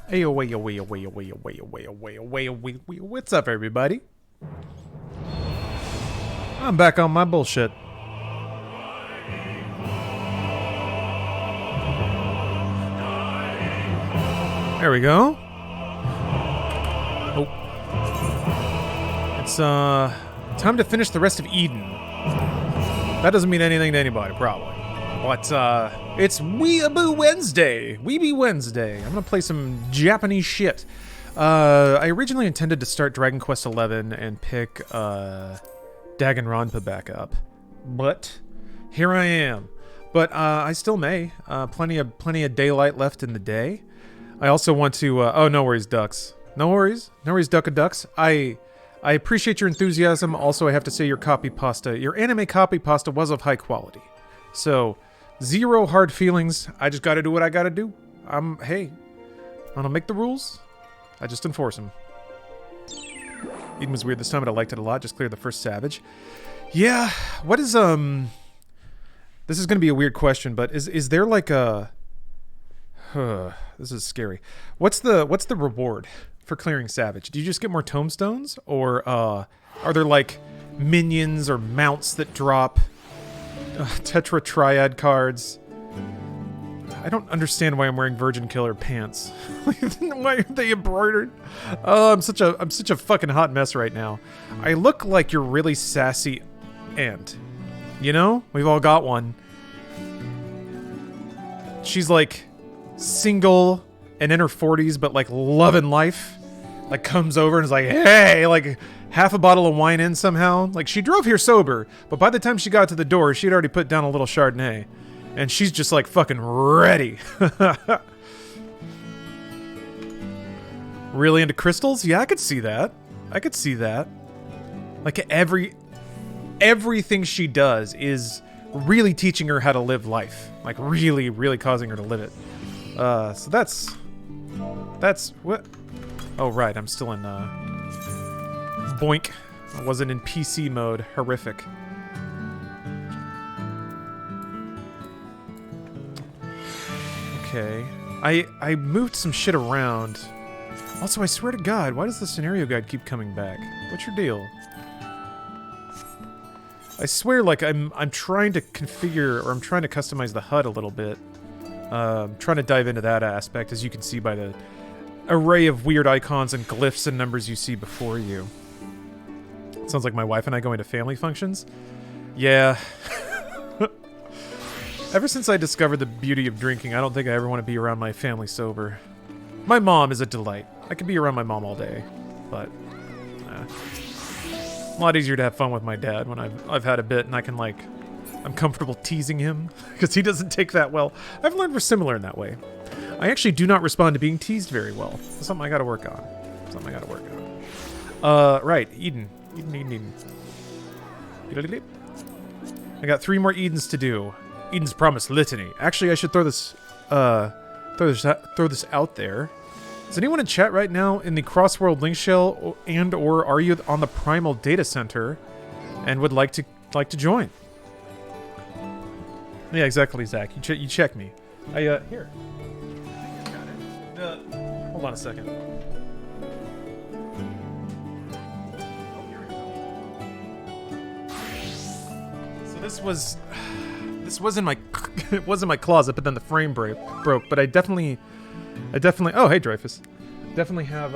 Hey, away, away, away, away, away, away, away, away, away. What's up, everybody? I'm back on my bullshit. There we go. Oh. It's, time to finish the rest of Eden. That doesn't mean anything to anybody, probably. But, it's Weeaboo Wednesday. Weeby Wednesday. I'm gonna play some Japanese shit. I originally intended to start Dragon Quest XI and pick, Danganronpa back up. But, here I am. But, I still may. Plenty of daylight left in the day. I also want to, oh, no worries, ducks. No worries, ducks. I appreciate your enthusiasm. Also, I have to say your anime copy pasta was of high quality. So, zero hard feelings. I just gotta do what I gotta do. Hey, I don't make the rules. I just enforce them. Eden was weird this time, but I liked it a lot. Just cleared the first savage. Yeah, what is, this is gonna be a weird question, but is there like a... this is scary. What's the reward for clearing Savage? Do you just get more tombstones, or are there like minions or mounts that drop Tetra Triad cards? I don't understand why I'm wearing Virgin Killer pants. Why are they embroidered? Oh, I'm such a fucking hot mess right now. I look like your really sassy aunt. You know, we've all got one. She's like single and in her 40s, but like loving life, like comes over and is like, hey, like half a bottle of wine in somehow. Like she drove here sober, but by the time she got to the door, she'd already put down a little Chardonnay, and she's just like fucking ready. Really into crystals? Yeah, I could see that. Like everything she does is really teaching her how to live life. Like really, really causing her to live it. So that's what? Oh, right, I'm still in, boink. I wasn't in PC mode. Horrific. Okay. I moved some shit around. Also, I swear to God, why does the scenario guide keep coming back? What's your deal? I swear, like, I'm trying to configure, or I'm trying to customize the HUD a little bit. Trying to dive into that aspect, as you can see by the array of weird icons and glyphs and numbers you see before you. Sounds like my wife and I going to family functions. Yeah. Ever since I discovered the beauty of drinking, I don't think I ever want to be around my family sober. My mom is a delight. I could be around my mom all day, but a lot easier to have fun with my dad when I've had a bit and I can, like, I'm comfortable teasing him, because he doesn't take that well. I've learned we're similar in that way. I actually do not respond to being teased very well. That's something I gotta work on. Right, Eden. I got 3 more Edens to do. Eden's Promise Litany. Actually, I should throw this out there. Is anyone in chat right now in the Crossworld link shell, and or are you on the Primal Data Center and would like to join? Yeah, exactly, Zach. You check me. Here. Got it. Hold on a second. So this was in my it was in my closet, but then the frame broke. But I definitely. Oh, hey, Dreyfus. Definitely have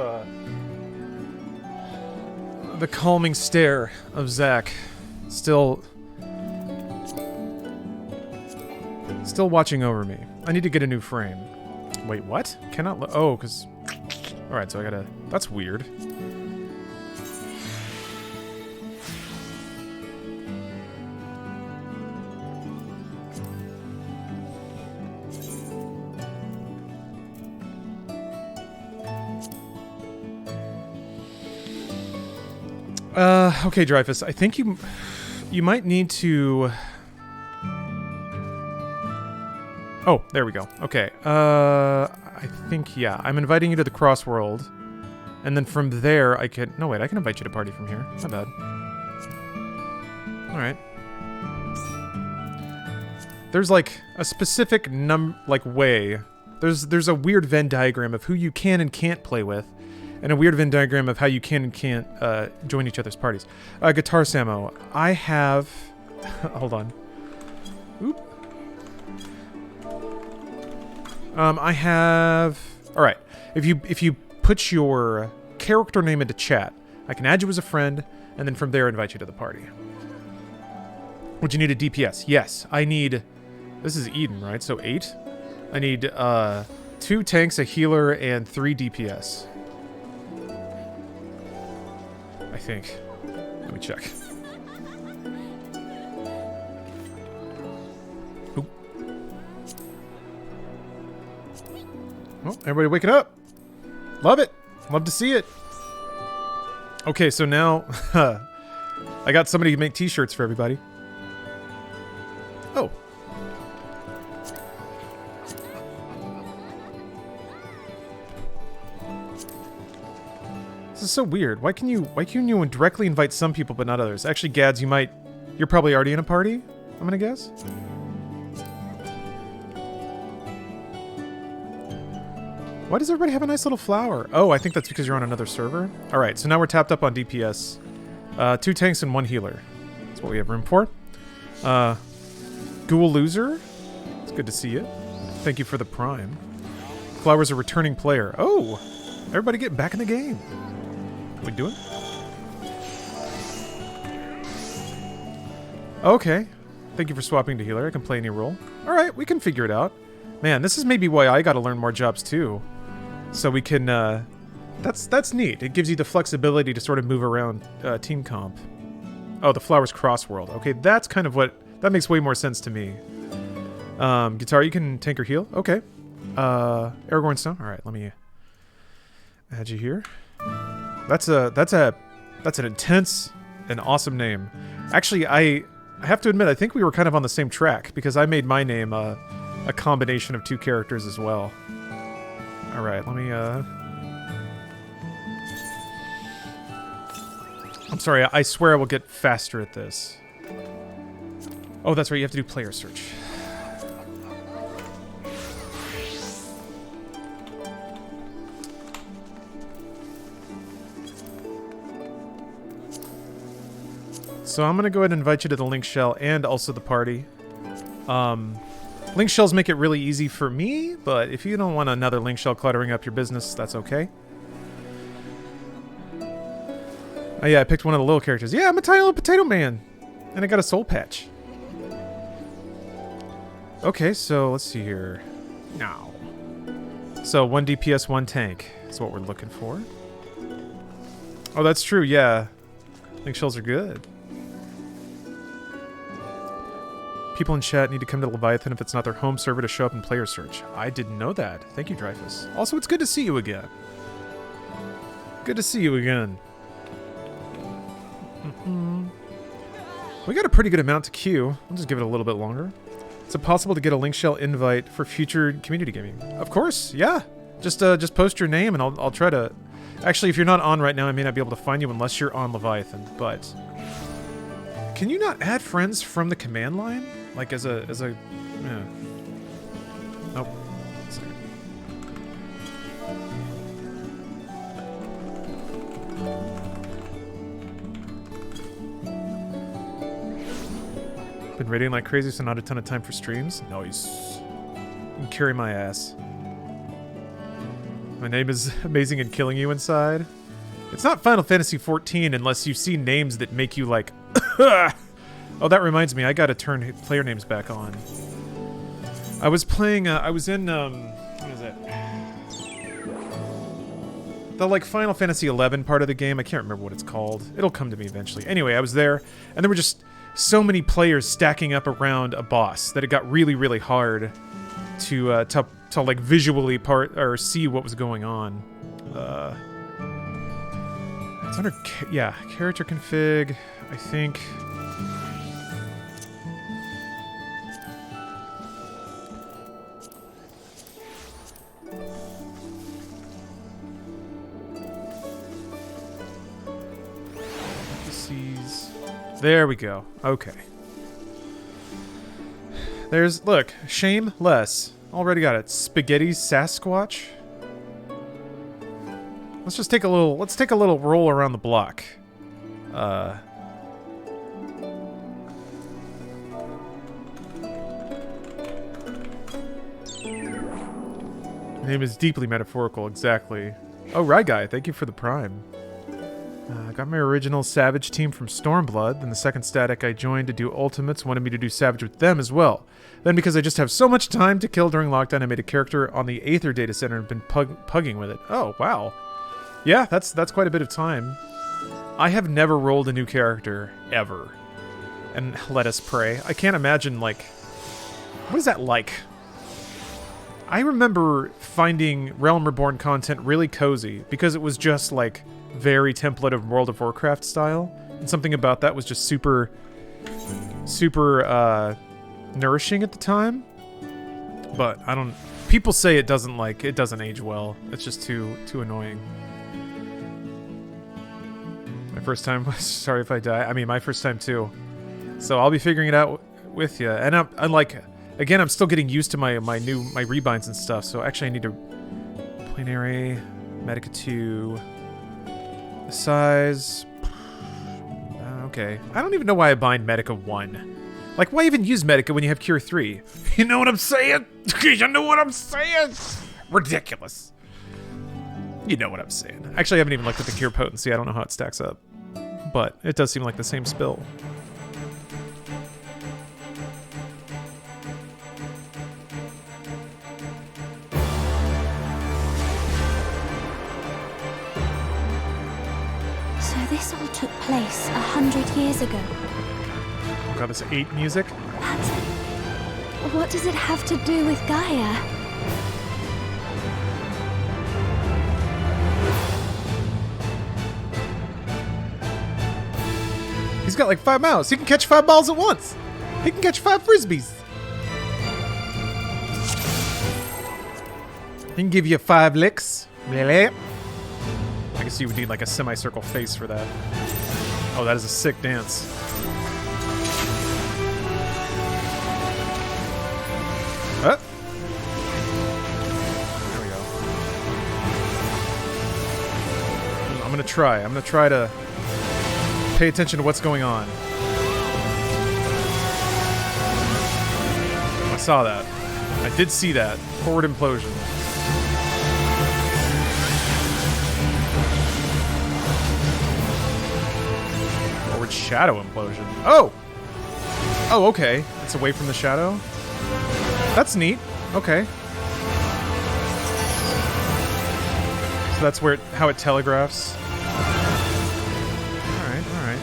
the calming stare of Zach. Still watching over me. I need to get a new frame. Wait, what? Cannot oh, because... Alright, so I gotta... That's weird. Okay, Dreyfus, I think you might need to... Oh, there we go. Okay. I think, yeah. I'm inviting you to the Crossworld. And then from there, I can... No, wait. I can invite you to party from here. My bad. Alright. There's, like, a specific way There's a weird Venn diagram of who you can and can't play with, and a weird Venn diagram of how you can and can't join each other's parties. Guitar Samo, I have... hold on. Oop. I have... All right. If you put your character name into chat, I can add you as a friend, and then from there invite you to the party. Would you need a DPS? Yes, I need... This is Eden, right? So 8? I need 2 tanks, a healer, and 3 DPS. I think. Let me check. Oop. Oh, everybody waking up! Love it! Love to see it! Okay, so now... I got somebody to make t-shirts for everybody. Oh. This is so weird. Why can you directly invite some people but not others? Actually, Gads, you're probably already in a party, I'm gonna guess. Why does everybody have a nice little flower? Oh, I think that's because you're on another server. All right, so now we're tapped up on DPS. 2 tanks and 1 healer. That's what we have room for. Ghoul Loser. It's good to see you. Thank you for the prime. Flower's a returning player. Oh, everybody get back in the game. What we doing? Okay. Thank you for swapping to healer. I can play any role. All right, we can figure it out. Man, this is maybe why I got to learn more jobs too. So we can, that's neat. It gives you the flexibility to sort of move around team comp. Oh, the Flowers Cross World. Okay, that's kind of what, that makes way more sense to me. Guitar, you can tank or heal? Okay. Aragorn Stone? All right, let me add you here. That's an intense and awesome name. Actually, I have to admit, I think we were kind of on the same track because I made my name a combination of 2 characters as well. All right, let me, I'm sorry, I swear I will get faster at this. Oh, that's right, you have to do player search. So I'm going to go ahead and invite you to the link shell and also the party. Link shells make it really easy for me, but if you don't want another link shell cluttering up your business, that's okay. Oh yeah, I picked one of the little characters. Yeah, I'm a tiny little potato man. And I got a soul patch. Okay, so let's see here. Now. So 1 DPS, 1 tank is what we're looking for. Oh, that's true, yeah. Link shells are good. People in chat need to come to Leviathan if it's not their home server to show up in player search. I didn't know that. Thank you, Dreyfus. Also, it's good to see you again. Good to see you again. We got a pretty good amount to queue. I'll just give it a little bit longer. Is it possible to get a link shell invite for future community gaming? Of course, yeah. Just post your name and I'll try to... Actually, if you're not on right now, I may not be able to find you unless you're on Leviathan, but... Can you not add friends from the command line? Like as a yeah. Nope. Been raiding like crazy, so not a ton of time for streams. Nice. You can carry my ass. My name is amazing and killing you inside. It's not Final Fantasy XIV unless you see names that make you like... Oh, that reminds me, I gotta turn player names back on. I was playing, I was in, what is it? The, like, Final Fantasy XI part of the game. I can't remember what it's called. It'll come to me eventually. Anyway, I was there, and there were just so many players stacking up around a boss that it got really, really hard to like, visually see what was going on. It's under, yeah, character config, I think. There we go. Okay. There's, look, shameless. Already got it. Spaghetti Sasquatch. Let's just take a little. Let's take a little roll around the block. Name is deeply metaphorical. Exactly. Oh, Rye Guy. Thank you for the prime. I got my original Savage team from Stormblood, then the second static I joined to do Ultimates wanted me to do Savage with them as well. Then because I just have so much time to kill during lockdown, I made a character on the Aether data center and been pugging with it. Oh, wow. Yeah, that's quite a bit of time. I have never rolled a new character, ever. And let us pray. I can't imagine, like... What is that like? I remember finding Realm Reborn content really cozy, because it was just, like... very template of World of Warcraft style, and something about that was just super nourishing at the time. But I don't. People say it doesn't age well. It's just too annoying. My first time. Sorry if I die. I mean, my first time too. So I'll be figuring it out with you. And I'm like, again, I'm still getting used to my rebinds and stuff. So actually, I need to Planary Medica 2. Size. Okay. I don't even know why I bind Medica 1. Like, why even use Medica when you have Cure 3? You know what I'm saying? You know what I'm saying? Ridiculous. You know what I'm saying. Actually, I haven't even looked at the Cure potency. I don't know how it stacks up. But it does seem like the same spill. This all took place 100 years ago. Got this 8 music? What does it have to do with Gaia? He's got like 5 mouths. He can catch 5 balls at once. He can catch 5 frisbees. He can give you 5 licks. I guess you would need like a semicircle face for that. Oh, that is a sick dance. There we go. I'm gonna try to pay attention to what's going on. I saw that. I did see that. Forward implosion. Shadow implosion. Oh! Oh, okay. It's away from the shadow. That's neat. Okay. So that's where how it telegraphs. Alright, alright.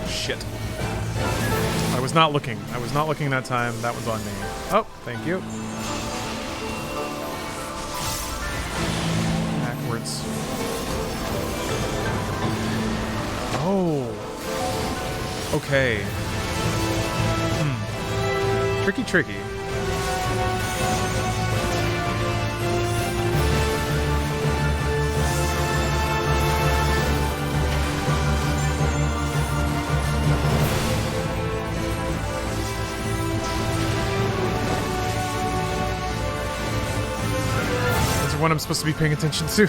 Shit. I was not looking. I was not looking that time. That was on me. Oh, thank you. Backwards. Oh. Okay. Tricky, tricky. What I'm supposed to be paying attention to.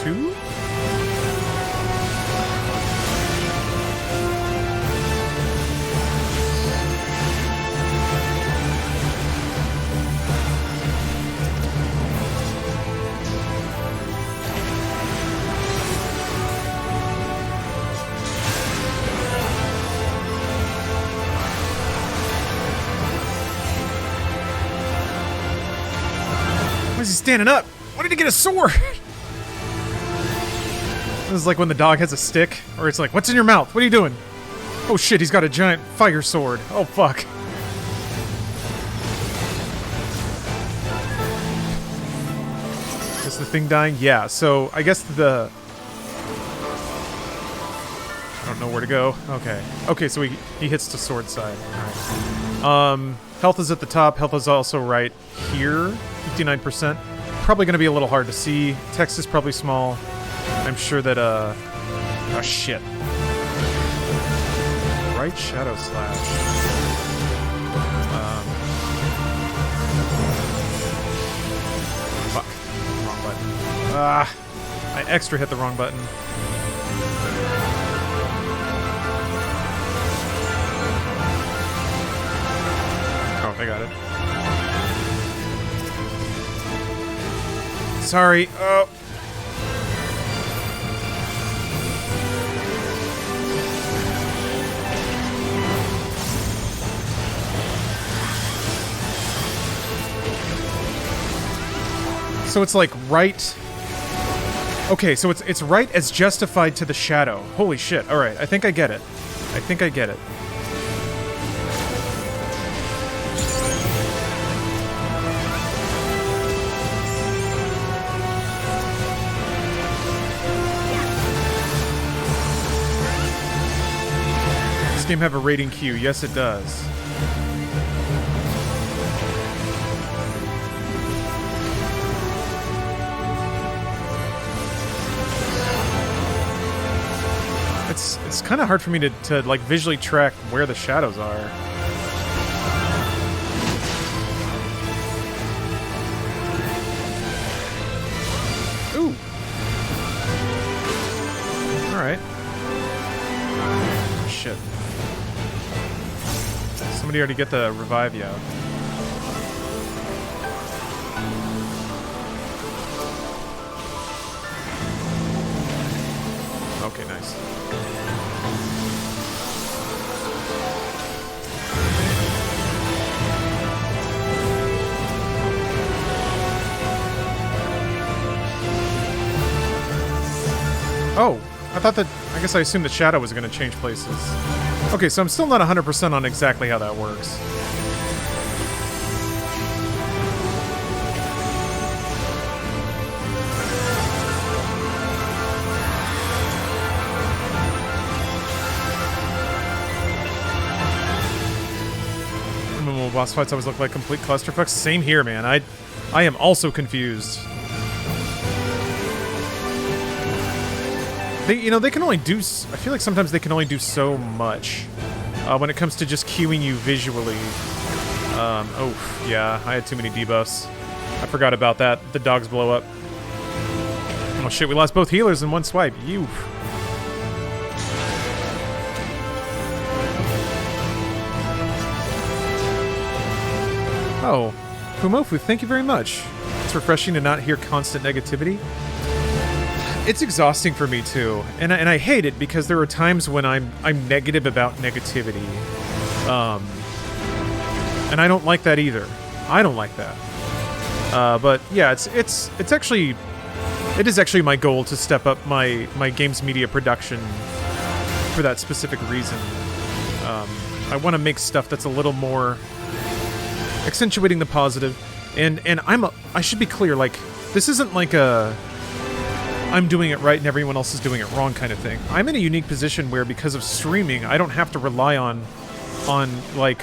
Two? Why is he standing up? Why did he get a sword? This is like when the dog has a stick, or it's like, what's in your mouth? What are you doing? Oh shit, he's got a giant fire sword. Oh fuck. Is the thing dying? Yeah, so I guess I don't know where to go. Okay. Okay, so he hits the sword side. Alright. Health is at the top. Health is also right here. 59%. Probably going to be a little hard to see. Text is probably small. I'm sure that, oh shit. Right shadow slash. Fuck. Wrong button. I extra hit the wrong button. Oh, I got it. Sorry. Oh. So it's like right. Okay, so it's right as justified to the shadow. Holy shit. All right, I think I get it. I think I get it. Does this game have a rating queue? Yes, it does. It's kind of hard for me to like visually track where the shadows are. Ooh. All right. Shit. Somebody already get the revive you out. Okay, nice. Oh, I thought that, I guess I assumed the shadow was going to change places. Okay, so I'm still not 100% on exactly how that works. Remember boss fights always look like complete clusterfucks? Same here, man. I am also confused. They can only do... I feel like sometimes they can only do so much when it comes to just cueing you visually. Oh, yeah, I had too many debuffs. I forgot about that. The dogs blow up. Oh, shit, we lost both healers in one swipe. You. Oh, Fumofu, thank you very much. It's refreshing to not hear constant negativity. It's exhausting for me too, and I hate it because there are times when I'm negative about negativity, and I don't like that either. I don't like that. But yeah, it is actually my goal to step up my games media production for that specific reason. I want to make stuff that's a little more accentuating the positive, and I should be clear, like, this isn't like a I'm doing it right and everyone else is doing it wrong kind of thing. I'm in a unique position where, because of streaming, I don't have to rely on like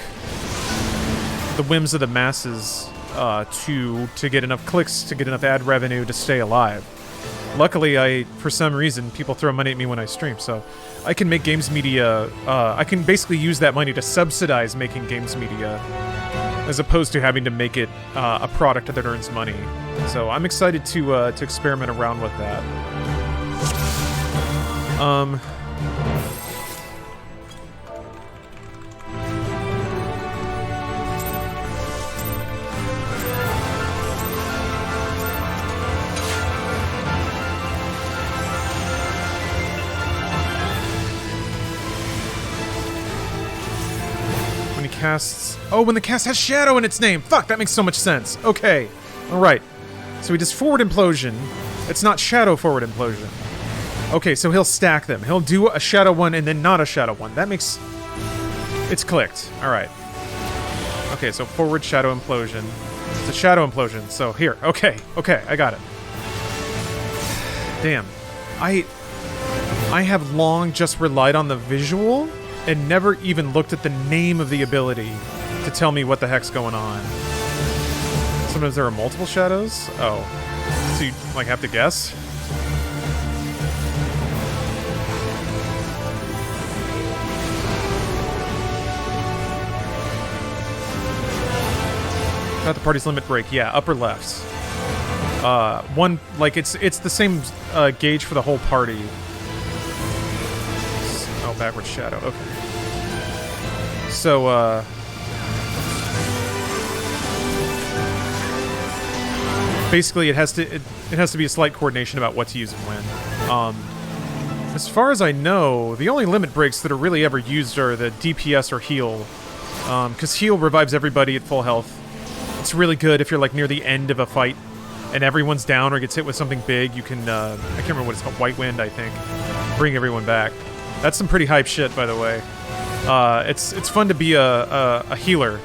the whims of the masses to get enough clicks, to get enough ad revenue to stay alive. Luckily, for some reason, people throw money at me when I stream, so I can make games media. I can basically use that money to subsidize making games media, as opposed to having to make it a product that earns money. So I'm excited to experiment around with that. When the cast has Shadow in its name. Fuck, that makes so much sense. Okay. All right. So he does forward implosion. It's not shadow forward implosion. Okay, so he'll stack them. He'll do a shadow one and then not a shadow one. That makes... It's clicked. All right. Okay, so forward shadow implosion. It's a shadow implosion. So here. Okay, I got it. Damn. I have long just relied on the visual and never even looked at the name of the ability to tell me what the heck's going on. Sometimes there are multiple shadows? Oh. So you, like, have to guess? Got the party's limit break. Yeah, upper left. One, like, it's the same gauge for the whole party. Oh, backward shadow. Okay. So, basically, it has to be a slight coordination about what to use and when. As far as I know, the only limit breaks that are really ever used are the DPS or heal, because heal revives everybody at full health. It's really good if you're like near the end of a fight and everyone's down or gets hit with something big. You can I can't remember what it's called, White Wind, I think. Bring everyone back. That's some pretty hype shit, by the way. It's fun to be a healer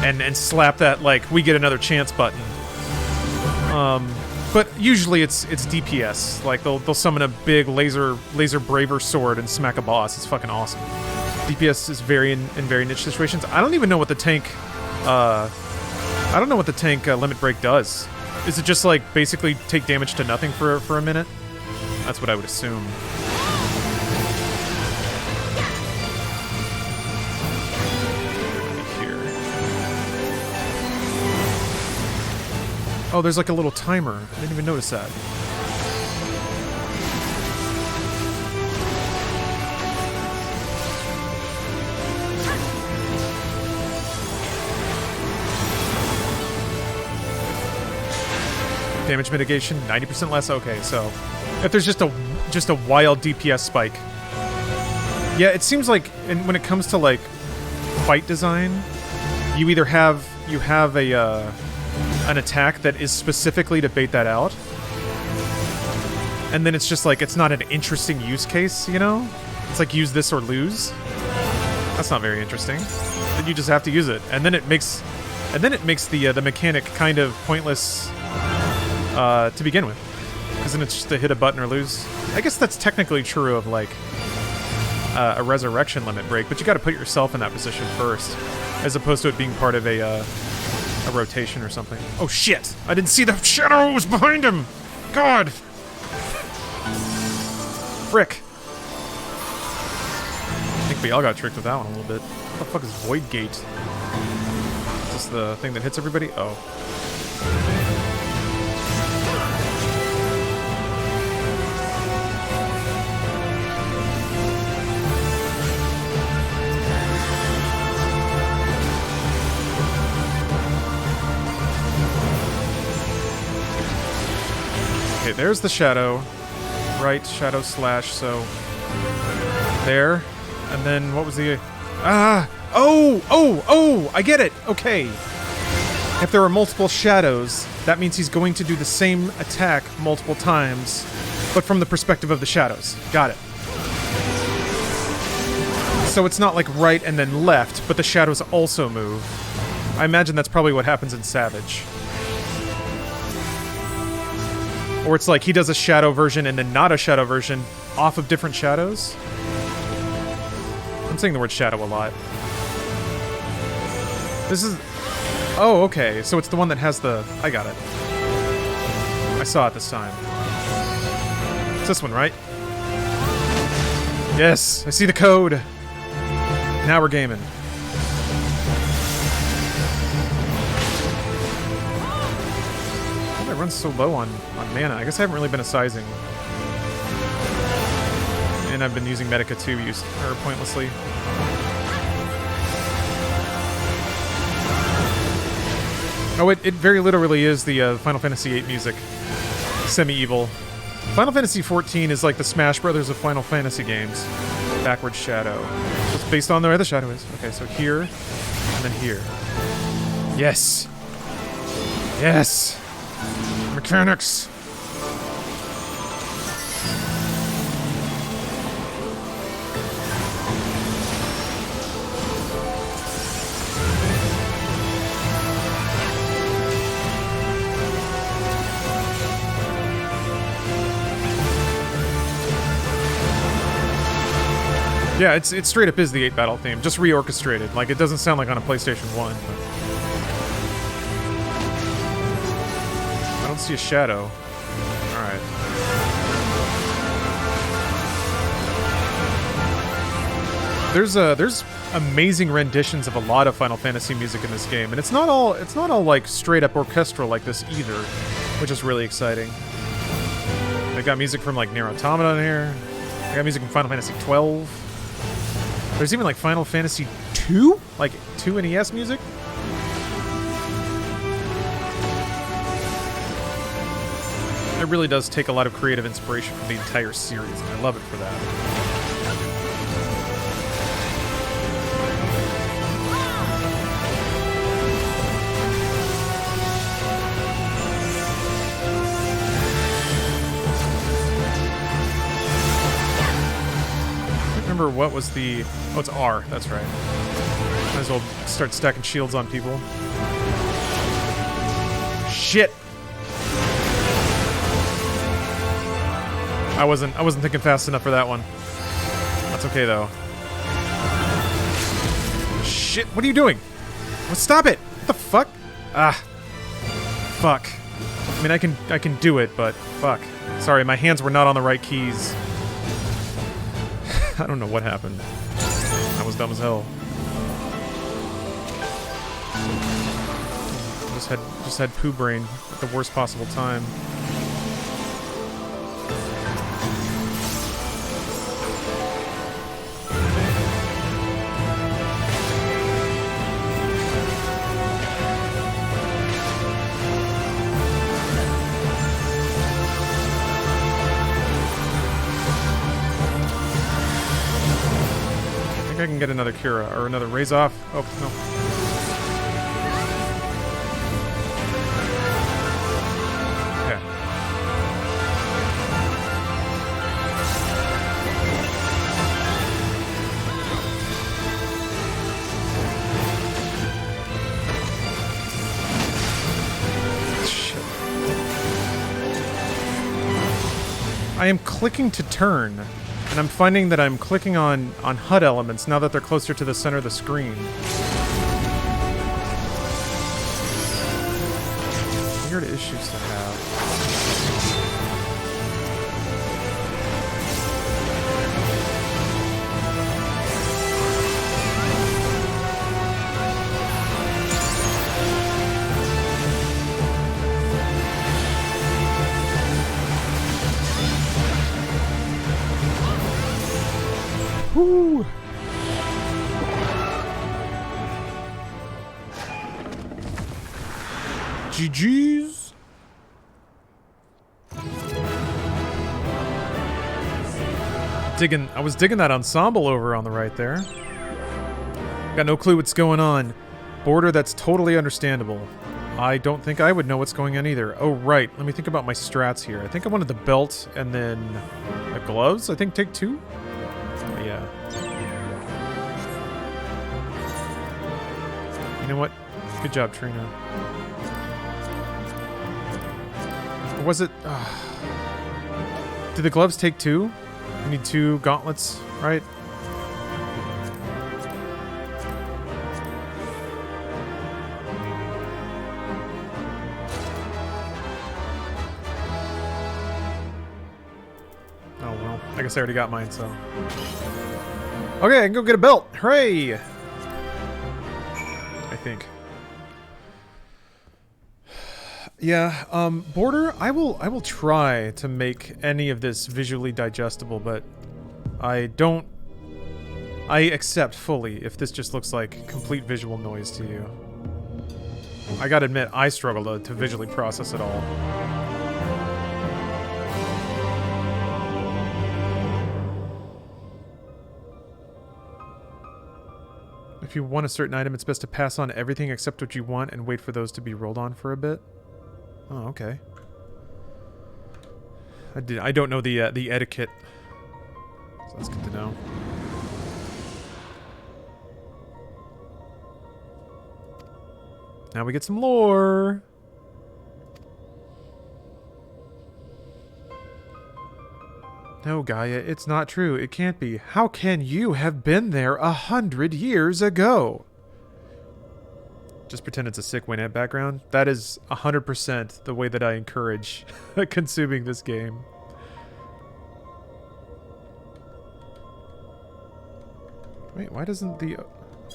and slap that like we get another chance button. But usually it's DPS. Like they'll summon a big laser braver sword and smack a boss. It's fucking awesome. DPS is very in very niche situations. I don't even know what the tank limit break does. Is it just like basically take damage to nothing for a minute? That's what I would assume. Oh, there's like a little timer. I didn't even notice that. Damage mitigation, 90% less. Okay, so if there's just a wild DPS spike. Yeah, it seems like when it comes to like fight design, you either have an attack that is specifically to bait that out, and then it's just like it's not an interesting use case, you know? It's like use this or lose. That's not very interesting. Then you just have to use it, and then it makes the mechanic kind of pointless to begin with, because then it's just to hit a button or lose. I guess that's technically true of like a resurrection limit break, but you got to put yourself in that position first, as opposed to it being part of a rotation or something. Oh shit! I didn't see the shadow was behind him! God! Frick. I think we all got tricked with that one a little bit. What the fuck is Void Gate? Is this the thing that hits everybody? Oh. Okay, there's the shadow. Right, shadow slash, so... There. And then, what was the... Oh! I get it! Okay. If there are multiple shadows, that means he's going to do the same attack multiple times, but from the perspective of the shadows. Got it. So it's not like right and then left, but the shadows also move. I imagine that's probably what happens in Savage. Or it's like he does a shadow version and then not a shadow version off of different shadows. I'm saying the word shadow a lot. This is... Oh, okay. So it's the one that has the... I got it. I saw it this time. It's this one, right? Yes! I see the code! Now we're gaming. Why do I run so low on mana? I guess I haven't really been sizing. And I've been using Medica too, pointlessly. Oh, it very literally is the Final Fantasy VIII music. Semi-evil. Final Fantasy XIV is like the Smash Brothers of Final Fantasy games. Backward shadow. So it's based on where the shadow is. Okay, so here, and then here. Yes! Yes! mechanics. Yeah, it straight up is the 8-battle theme, just reorchestrated. Like, it doesn't sound like on a PlayStation 1. I don't see a shadow. Alright. There's amazing renditions of a lot of Final Fantasy music in this game, and it's not all like straight up orchestral like this either, which is really exciting. They got music from like Nier Automata in here. They got music from Final Fantasy 12. There's even like Final Fantasy 2? Like 2 NES music? It really does take a lot of creative inspiration from the entire series, and I love it for that. Remember what was the... Oh, it's R. That's right. Might as well start stacking shields on people. Shit! I wasn't thinking fast enough for that one. That's okay though. Shit! What are you doing? Oh, stop it! What the fuck? Ah. Fuck. I mean, I can do it, but fuck. Sorry, my hands were not on the right keys. I don't know what happened. I was dumb as hell. Just had poo brain at the worst possible time. I can get another Cura, or another raise off. Oh, no. Okay. Shit. I am clicking to turn. And I'm finding that I'm clicking on HUD elements now that they're closer to the center of the screen. Weird issues to have. Woo! GG's. I was digging that ensemble over on the right there. Got no clue what's going on. Border, that's totally understandable. I don't think I would know what's going on either. Oh, right. Let me think about my strats here. I think I wanted the belt and then the gloves. I think take 2. Yeah. You know what? Good job, Trina. Or was it... Did the gloves take 2? We need 2 gauntlets, right? Oh, well. I guess I already got mine, so... Okay, I can go get a belt. Hooray! I think. Yeah, Border, I will try to make any of this visually digestible, but I accept fully if this just looks like complete visual noise to you. I gotta admit, I struggle to visually process it all. If you want a certain item, it's best to pass on everything except what you want and wait for those to be rolled on for a bit. Oh, okay. I don't know the etiquette. So that's good to know. Now we get some lore. No, Gaia, it's not true. It can't be. How can you have been there 100 years ago? Just pretend it's a sick Winnet background. That is 100% the way that I encourage consuming this game. Wait, why doesn't the...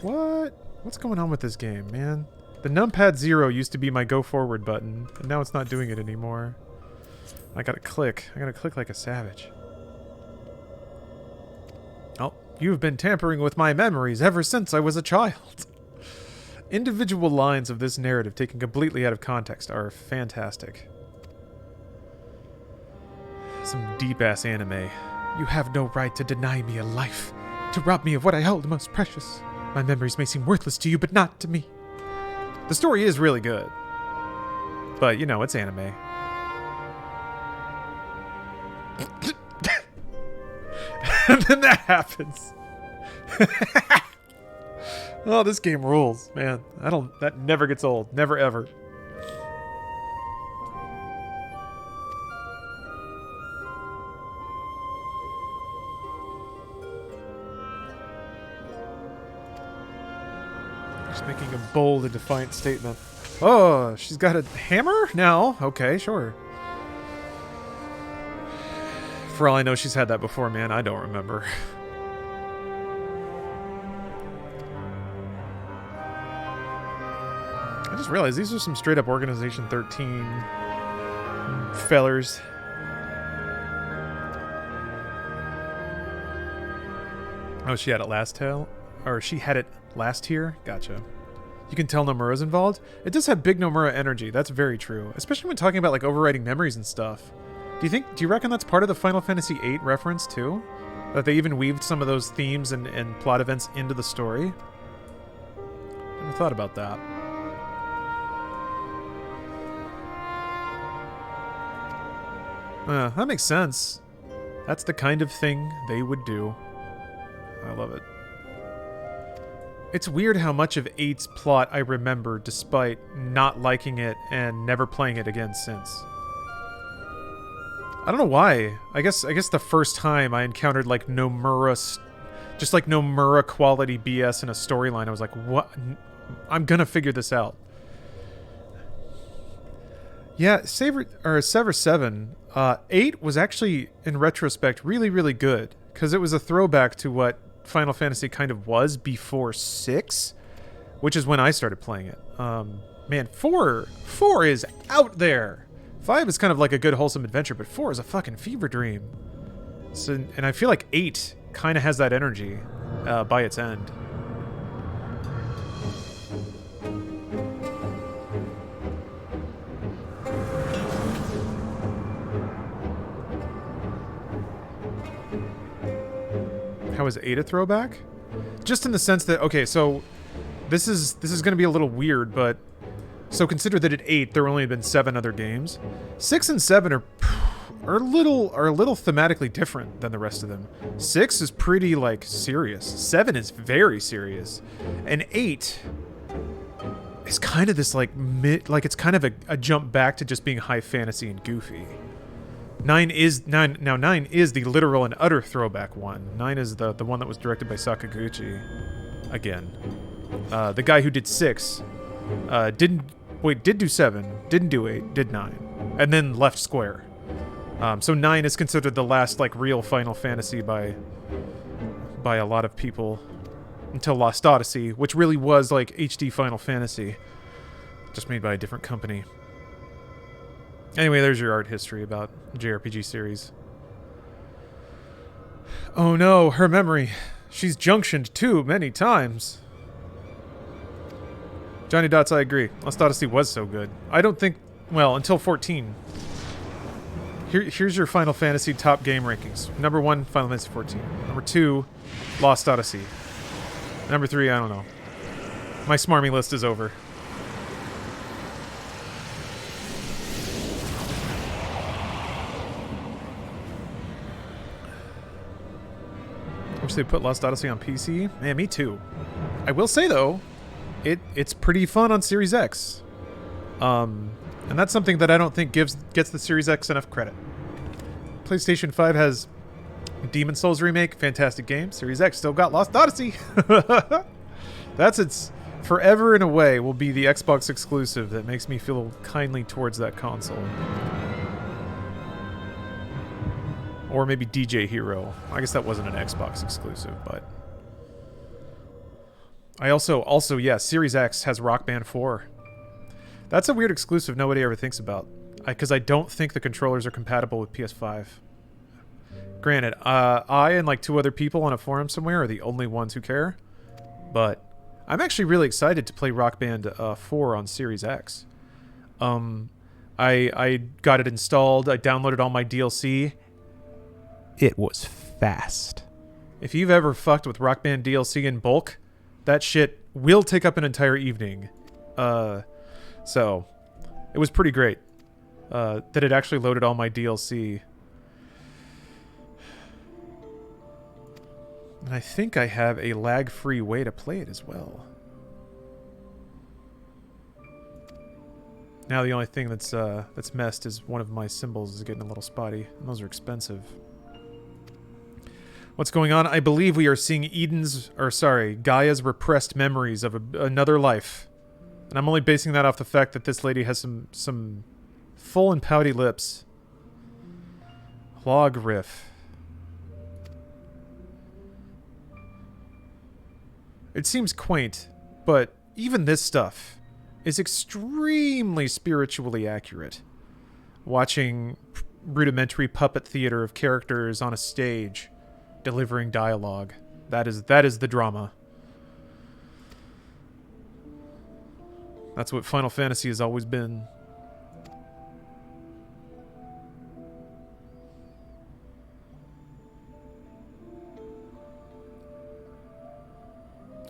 What? What's going on with this game, man? The numpad 0 used to be my go forward button, and now it's not doing it anymore. I gotta click. I gotta click like a savage. Oh, you've been tampering with my memories ever since I was a child. Individual lines of this narrative taken completely out of context are fantastic. Some deep-ass anime. You have no right to deny me a life, to rob me of what I hold most precious. My memories may seem worthless to you, but not to me. The story is really good. But, you know, it's anime. And then that happens. Oh, this game rules, man. That never gets old. Never ever. Just making a bold and defiant statement. Oh, she's got a hammer now? Okay, sure. For all I know, she's had that before, man. I don't remember. I just realized these are some straight up Organization 13 fellers. Oh, she had it last tail? Or she had it last tier? Gotcha. You can tell Nomura's involved. It does have big Nomura energy. That's very true. Especially when talking about like overwriting memories and stuff. Do you reckon that's part of the Final Fantasy VIII reference too? That they even weaved some of those themes and plot events into the story? Never thought about that. That makes sense. That's the kind of thing they would do. I love it. It's weird how much of 8's plot I remember despite not liking it and never playing it again since. I don't know why. I guess the first time I encountered like Nomura, just like Nomura quality BS in a storyline, I was like, what? I'm gonna figure this out. Yeah, Sever 7, 8 was actually, in retrospect, really, really good. Because it was a throwback to what Final Fantasy kind of was before 6, which is when I started playing it. Man, 4 is out there. 5 is kind of like a good wholesome adventure, but 4 is a fucking fever dream. So, and I feel like 8 kind of has that energy by its end. How is 8 a throwback? Just in the sense that, okay, so this is going to be a little weird, but so consider that at 8 there only been 7 other games. 6 and 7 are a little thematically different than the rest of them. 6 is pretty like serious. 7 is very serious, and 8 is kind of this like it's kind of a jump back to just being high fantasy and goofy. 9 is the literal and utter throwback one. 9 is the one that was directed by Sakaguchi. Again, the guy who did 6 did do 7, didn't do 8, did 9, and then left Square. So 9 is considered the last like real Final Fantasy by a lot of people until Lost Odyssey, which really was like HD Final Fantasy, just made by a different company. Anyway, there's your art history about the JRPG series. Oh no, her memory. She's junctioned too many times. Johnny Dots, I agree. Lost Odyssey was so good. I don't think... Well, until 14. Here's your Final Fantasy top game rankings. Number 1, Final Fantasy 14. Number 2, Lost Odyssey. Number 3, I don't know. My smarmy list is over. wish they put Lost Odyssey on PC. Man, me too. I will say though, it's pretty fun on Series X. And that's something that I don't think gets the Series X enough credit. PlayStation 5 has Demon Souls remake, fantastic game. Series X still got Lost Odyssey. That's its forever in a way will be the Xbox exclusive that makes me feel kindly towards that console. Or maybe DJ Hero. I guess that wasn't an Xbox exclusive, but I also yeah, Series X has Rock Band 4. That's a weird exclusive nobody ever thinks about. Because I don't think the controllers are compatible with PS5. Granted, I and like 2 other people on a forum somewhere are the only ones who care. But I'm actually really excited to play Rock Band 4 on Series X. I got it installed. I downloaded all my DLC. It was fast. If you've ever fucked with Rock Band DLC in bulk, that shit will take up an entire evening. So it was pretty great. That it actually loaded all my DLC. And I think I have a lag-free way to play it as well. Now the only thing that's messed is one of my symbols is getting a little spotty, and those are expensive. What's going on? I believe we are seeing Gaia's repressed memories of another life. And I'm only basing that off the fact that this lady has some full and pouty lips. Log riff. It seems quaint, but even this stuff is extremely spiritually accurate. Watching rudimentary puppet theater of characters on a stage delivering dialogue. That is the drama. That's what Final Fantasy has always been.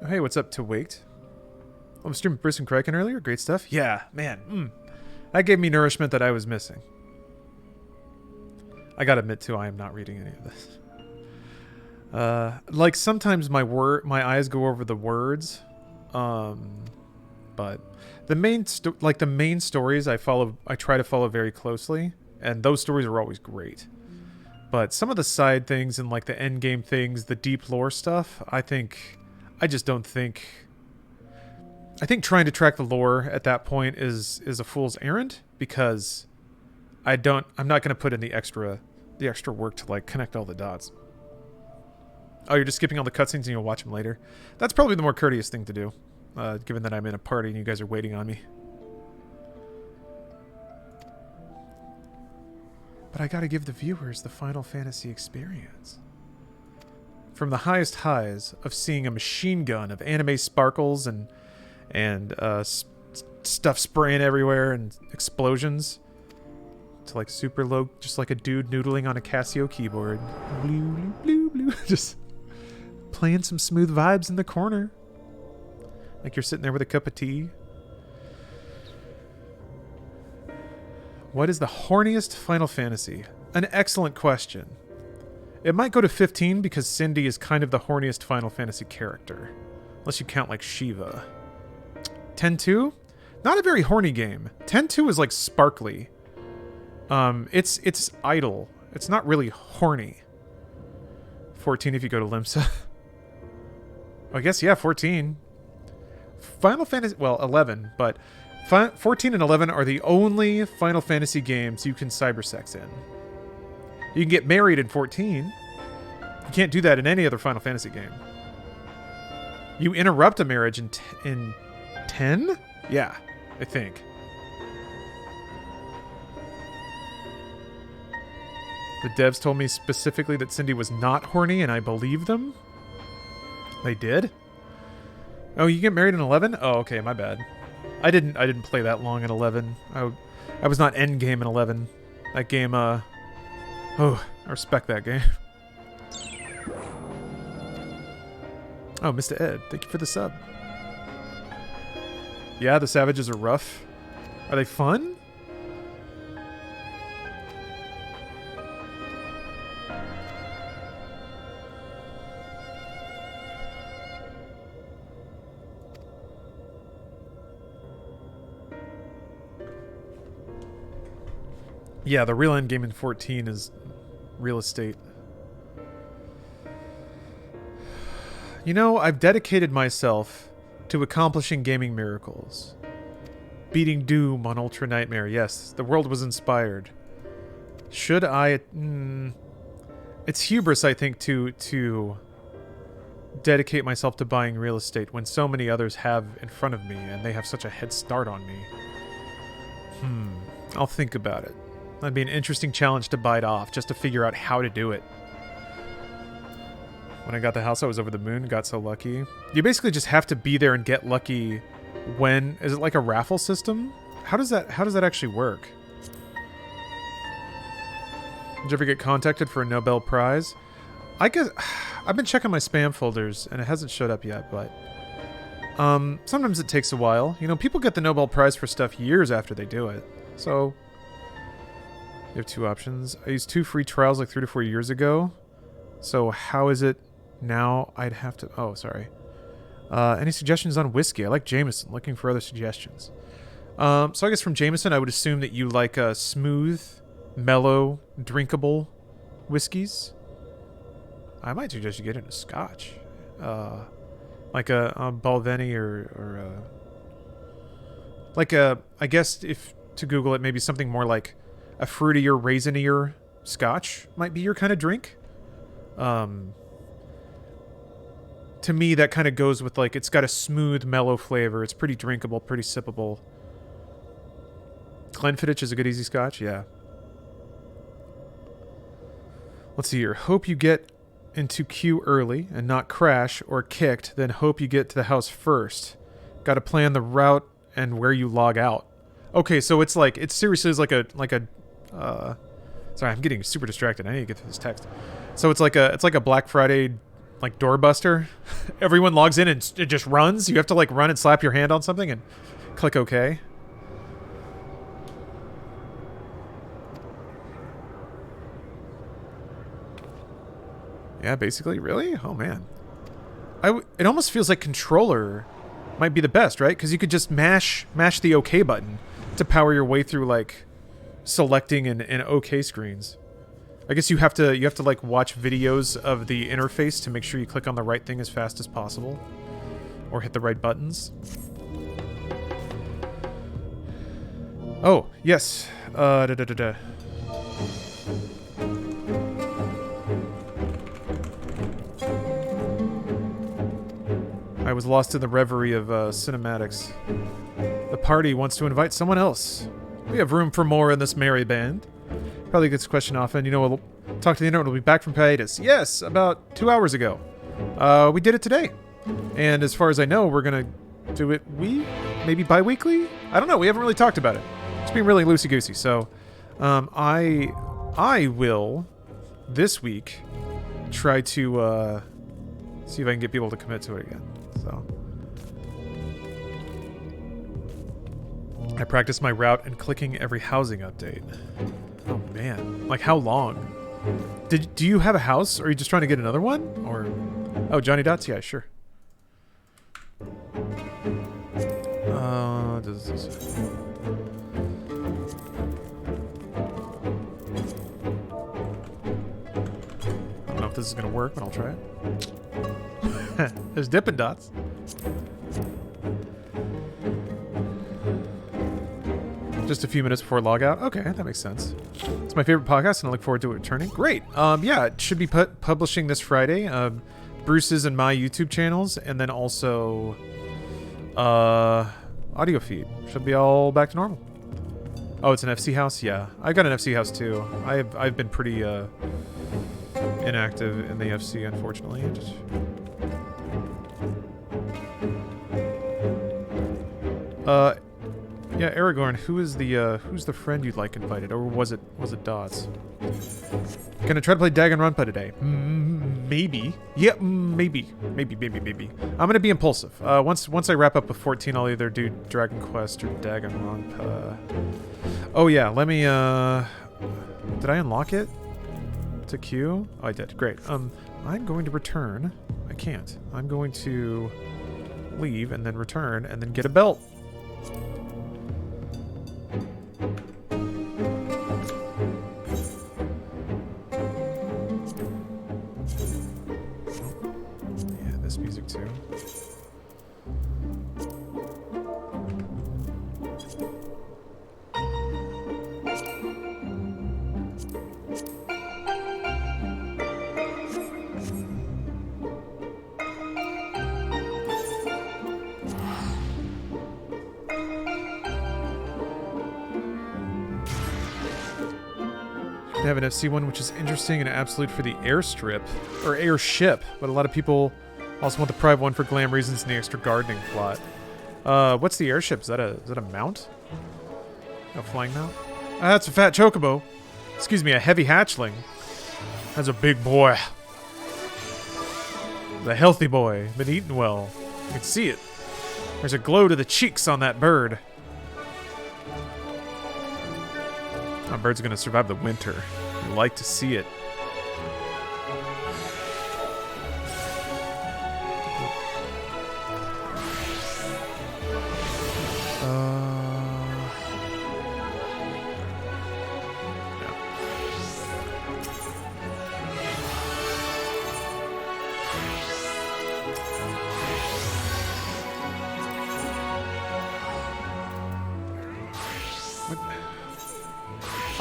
Oh, hey, what's up, to Waked? I'm streaming Briss and Kraken earlier. Great stuff. Yeah, man. That gave me nourishment that I was missing. I gotta admit, too, I am not reading any of this. Like, sometimes my eyes go over the words. But the main stories I try to follow very closely, and those stories are always great. But some of the side things and like the end game things, the deep lore stuff, I think trying to track the lore at that point is a fool's errand, because I'm not going to put in the extra work to like connect all the dots. Oh, you're just skipping all the cutscenes and you'll watch them later. That's probably the more courteous thing to do, given that I'm in a party and you guys are waiting on me. But I gotta give the viewers the Final Fantasy experience. From the highest highs of seeing a machine gun of anime sparkles and stuff spraying everywhere and explosions, to like super low, just like a dude noodling on a Casio keyboard. Blue, blue, blue. Just playing some smooth vibes in the corner. Like you're sitting there with a cup of tea. What is the horniest Final Fantasy? An excellent question. It might go to 15 because Cindy is kind of the horniest Final Fantasy character. Unless you count like Shiva. 10-2? Not a very horny game. 10-2 is like sparkly. It's idle. It's not really horny. 14 if you go to Limsa. I guess, yeah, 14. Final Fantasy, well, 11, but 14 and 11 are the only Final Fantasy games you can cybersex in. You can get married in 14. You can't do that in any other Final Fantasy game. You interrupt a marriage in 10? Yeah, I think. The devs told me specifically that Cindy was not horny, and I believe them. They did? Oh, you get married in 11? Oh, okay, my bad. I didn't play that long in 11. I was not endgame in 11. That game, oh, I respect that game. Oh, Mr. Ed, thank you for the sub. Yeah, the Savages are rough. Are they fun? Yeah, the real end game in 14 is real estate. You know, I've dedicated myself to accomplishing gaming miracles. Beating Doom on Ultra Nightmare. Yes, the world was inspired. Should I... it's hubris, I think, to dedicate myself to buying real estate when so many others have in front of me and they have such a head start on me. I'll think about it. That'd be an interesting challenge to bite off, just to figure out how to do it. When I got the house, I was over the moon, got so lucky. You basically just have to be there and get lucky when... Is it like a raffle system? How does that actually work? Did you ever get contacted for a Nobel Prize? I guess... I've been checking my spam folders, and it hasn't showed up yet, but... sometimes it takes a while. You know, people get the Nobel Prize for stuff years after they do it. So... You have two options. I used 2 free trials like 3 to 4 years ago. So how is it now? I'd have to... Oh, sorry. Any suggestions on whiskey? I like Jameson. Looking for other suggestions. So I guess from Jameson, I would assume that you like smooth, mellow, drinkable whiskeys. I might suggest you get into Scotch. Like a Balvenie or like a... I guess if to Google it, maybe something more like a fruitier, raisinier Scotch might be your kind of drink. To me, that kind of goes with, like, it's got a smooth, mellow flavor. It's pretty drinkable, pretty sippable. Glenfiddich is a good easy Scotch, yeah. Let's see here. Hope you get into queue early and not crash or kicked, then hope you get to the house first. Got to plan the route and where you log out. Okay, so it's like, it seriously is like a sorry, I'm getting super distracted. I need to get to this text. So it's like a Black Friday, like, doorbuster. Everyone logs in and it just runs. You have to, like, run and slap your hand on something and click OK. Yeah, basically. Really? Oh, man. It almost feels like controller might be the best, right? Because you could just mash the OK button to power your way through, like, selecting and OK screens. I guess you have to like watch videos of the interface to make sure you click on the right thing as fast as possible, or hit the right buttons. Oh yes, I was lost in the reverie of cinematics. The party wants to invite someone else. We have room for more in this merry band. Probably gets this question often. You know, we'll talk to the internet. We'll be back from hiatus. Yes, about 2 hours ago. We did it today. And as far as I know, we're going to do it maybe bi-weekly? I don't know. We haven't really talked about it. It's been really loosey-goosey. So I will, this week, try to see if I can get people to commit to it again. So... I practiced my route and clicking every housing update. Oh man, like how long? Do you have a house? Or are you just trying to get another one? Or Johnny Dots? Yeah, sure. Does this... I don't know if this is gonna work, but I'll try it. There's Dippin' Dots. Just a few minutes before logout. Okay, that makes sense. It's my favorite podcast, and I look forward to it returning. Great. Yeah, it should be publishing this Friday. Bruce's and my YouTube channels, and then also audio feed. Should be all back to normal. Oh, it's an FC house? Yeah. I got an FC house too. I've been pretty inactive in the FC, unfortunately. Yeah, Aragorn, who's the friend you'd like invited, or was it Dots? Gonna try to play Danganronpa today. Maybe. Yeah, maybe. I'm gonna be impulsive. Once I wrap up with 14, I'll either do Dragon Quest or Danganronpa. Oh yeah, let me. Did I unlock it to queue? Oh, I did. Great. I'm going to return. I can't. I'm going to leave and then return and then get a belt. They have an FC one, which is interesting and absolute for the airstrip, or airship, but a lot of people also want the private one for glam reasons and the extra gardening plot. What's the airship? Is that a mount? A flying mount? Ah, that's a fat chocobo. Excuse me, a heavy hatchling. That's a big boy. The healthy boy, been eating well. You can see it. There's a glow to the cheeks on that bird. That bird's gonna survive the winter. You like to see it.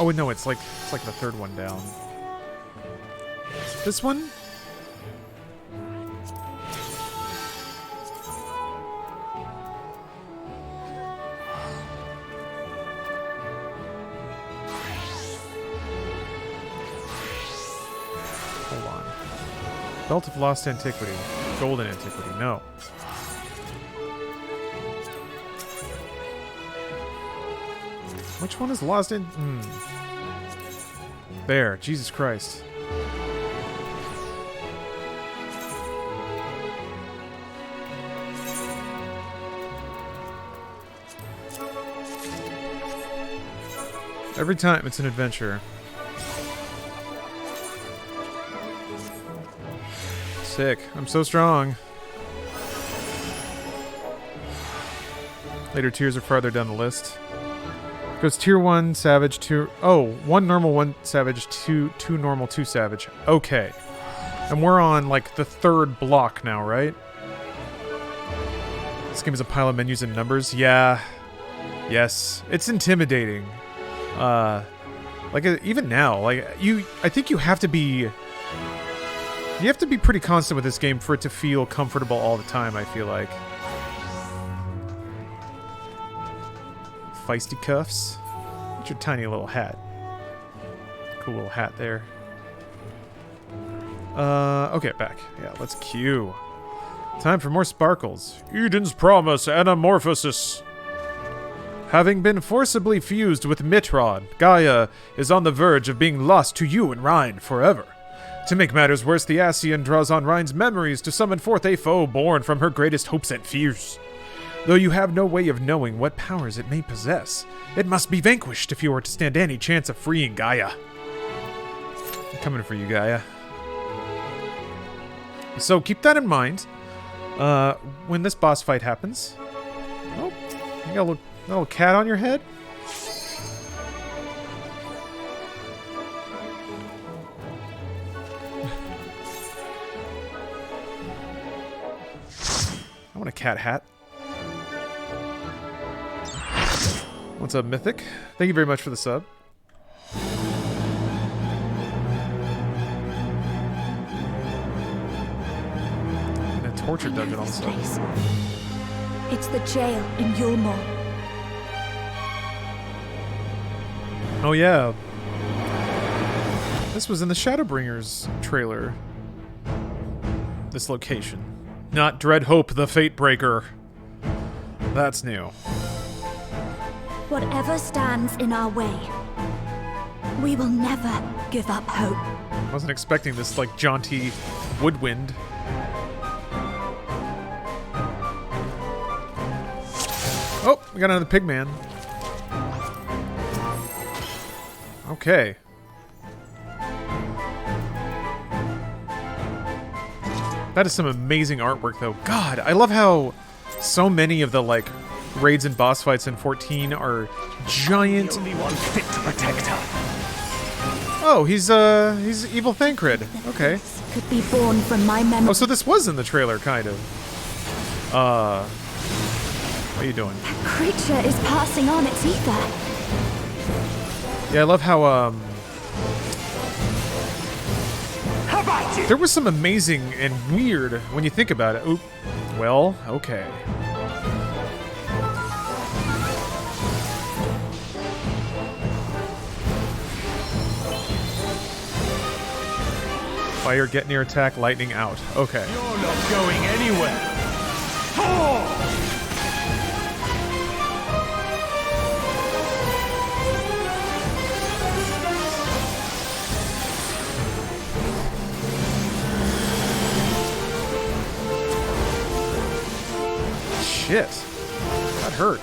Oh no, it's like the third one down. This one? Hold on. Belt of Lost Antiquity. Golden Antiquity. No. Which one is lost in? There. Jesus Christ. Every time it's an adventure. Sick. I'm so strong. Later tiers are farther down the list. Goes tier 1 savage, tier... Oh, 1 normal, 1 savage, 2 normal, 2 savage. Okay. And we're on, like, the third block now, right? This game is a pile of menus and numbers. Yeah. Yes. It's intimidating. Like, even now, like, I think you have to be... You have to be pretty constant with this game for it to feel comfortable all the time, I feel like. Feisty cuffs. What's your tiny little hat? Cool little hat there. Okay, back. Yeah, let's queue. Time for more sparkles. Eden's Promise Anamorphosis. Having been forcibly fused with Mitrod, Gaia is on the verge of being lost to you and Rhine forever. To make matters worse, the Ascian draws on Rhine's memories to summon forth a foe born from her greatest hopes and fears. Though you have no way of knowing what powers it may possess, it must be vanquished if you are to stand any chance of freeing Gaia. I'm coming for you, Gaia. So keep that in mind when this boss fight happens. Oh, you got a little cat on your head? I want a cat hat. What's up, Mythic? Thank you very much for the sub. In a torture dungeon all of a sudden. It's the jail in Yulmore. Oh yeah. This was in the Shadowbringers trailer. This location. Not Dreadhope the Fatebreaker. That's new. Whatever stands in our way, we will never give up hope. I wasn't expecting this, like, jaunty woodwind. Oh, we got another pigman. Okay. That is some amazing artwork, though. God, I love how so many of the, like, raids and boss fights in 14 are giant. The only one fit to protect her. Oh, he's evil Thancred. Okay. Could be born from my memory. Oh, so this was in the trailer, kind of. What are you doing? That creature is passing on its ether. Yeah, I love how there was some amazing and weird when you think about it. Oop. Well, okay. Fire, get near, attack, lightning, out. Okay. You're not going anywhere. Shit. That hurt.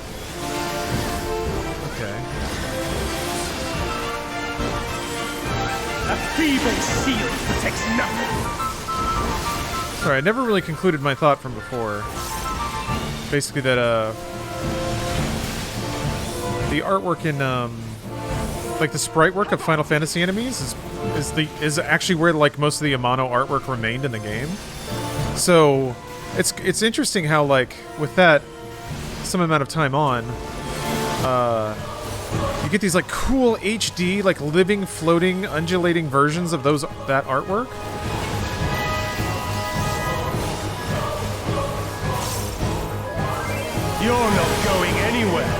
Okay. A feeble shield protects nothing. Sorry, I never really concluded my thought from before. Basically that, the artwork in, like the sprite work of Final Fantasy enemies is actually where, like, most of the Amano artwork remained in the game. So, it's interesting how, like, with that some amount of time on, you get these, like, cool HD, like, living, floating, undulating versions of that artwork. You're not going anywhere.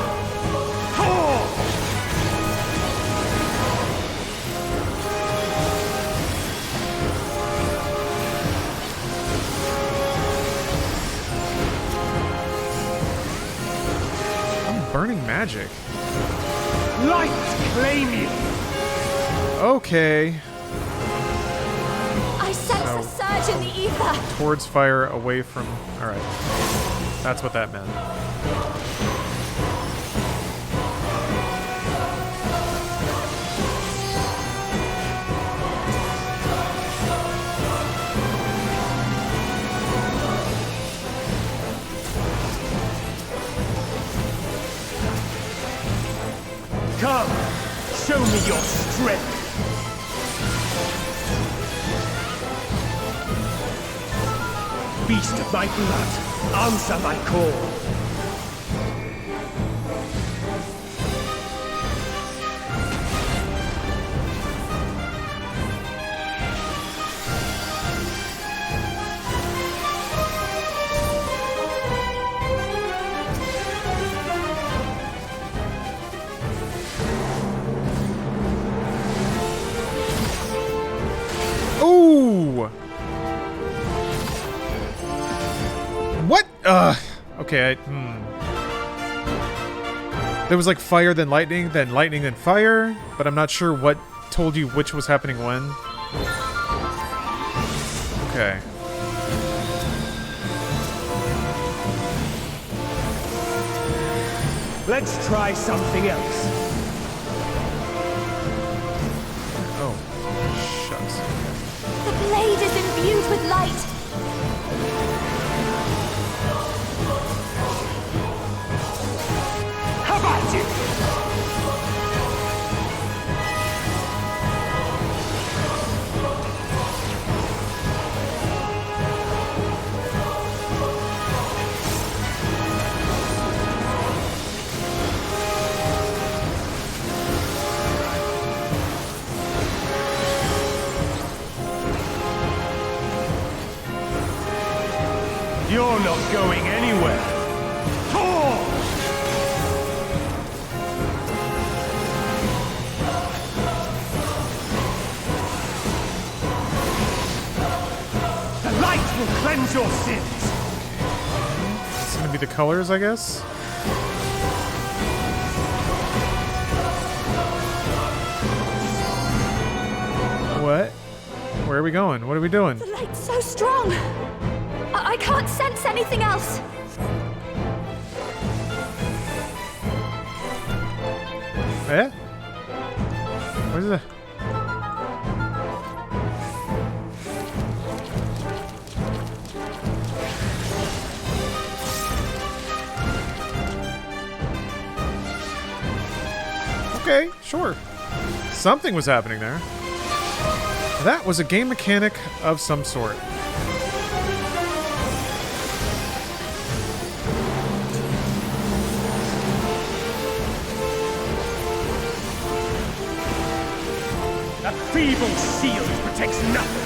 I'm burning magic. Light claim you. Okay. I sense a surge in the ether. Towards fire, away from... Alright. That's what that meant. Come, show me your strength. Beast of my blood, answer my call. Ooh! What? Okay, There was like fire, then lightning, then fire, but I'm not sure what told you which was happening when. Okay. Let's try something else. Oh, shucks. The blade is imbued with light. How about you? You're not going anywhere. The light will cleanse your sins. It's gonna be the colors, I guess? What? Where are we going? What are we doing? The light's so strong. I can't sense anything else. Eh? What is it? Okay, sure. Something was happening there. That was a game mechanic of some sort. A feeble shield protects nothing.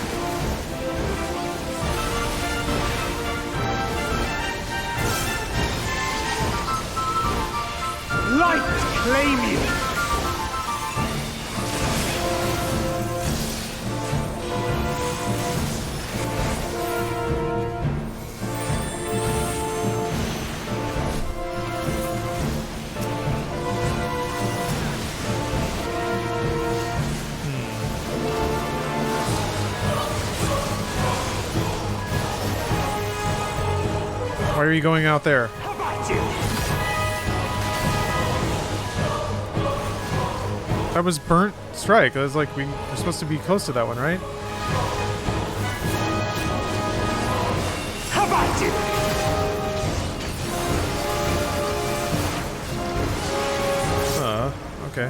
Light claim you. Why are you going out there? How about you? That was burnt strike. That was like we're supposed to be close to that one, right? How about you? Okay.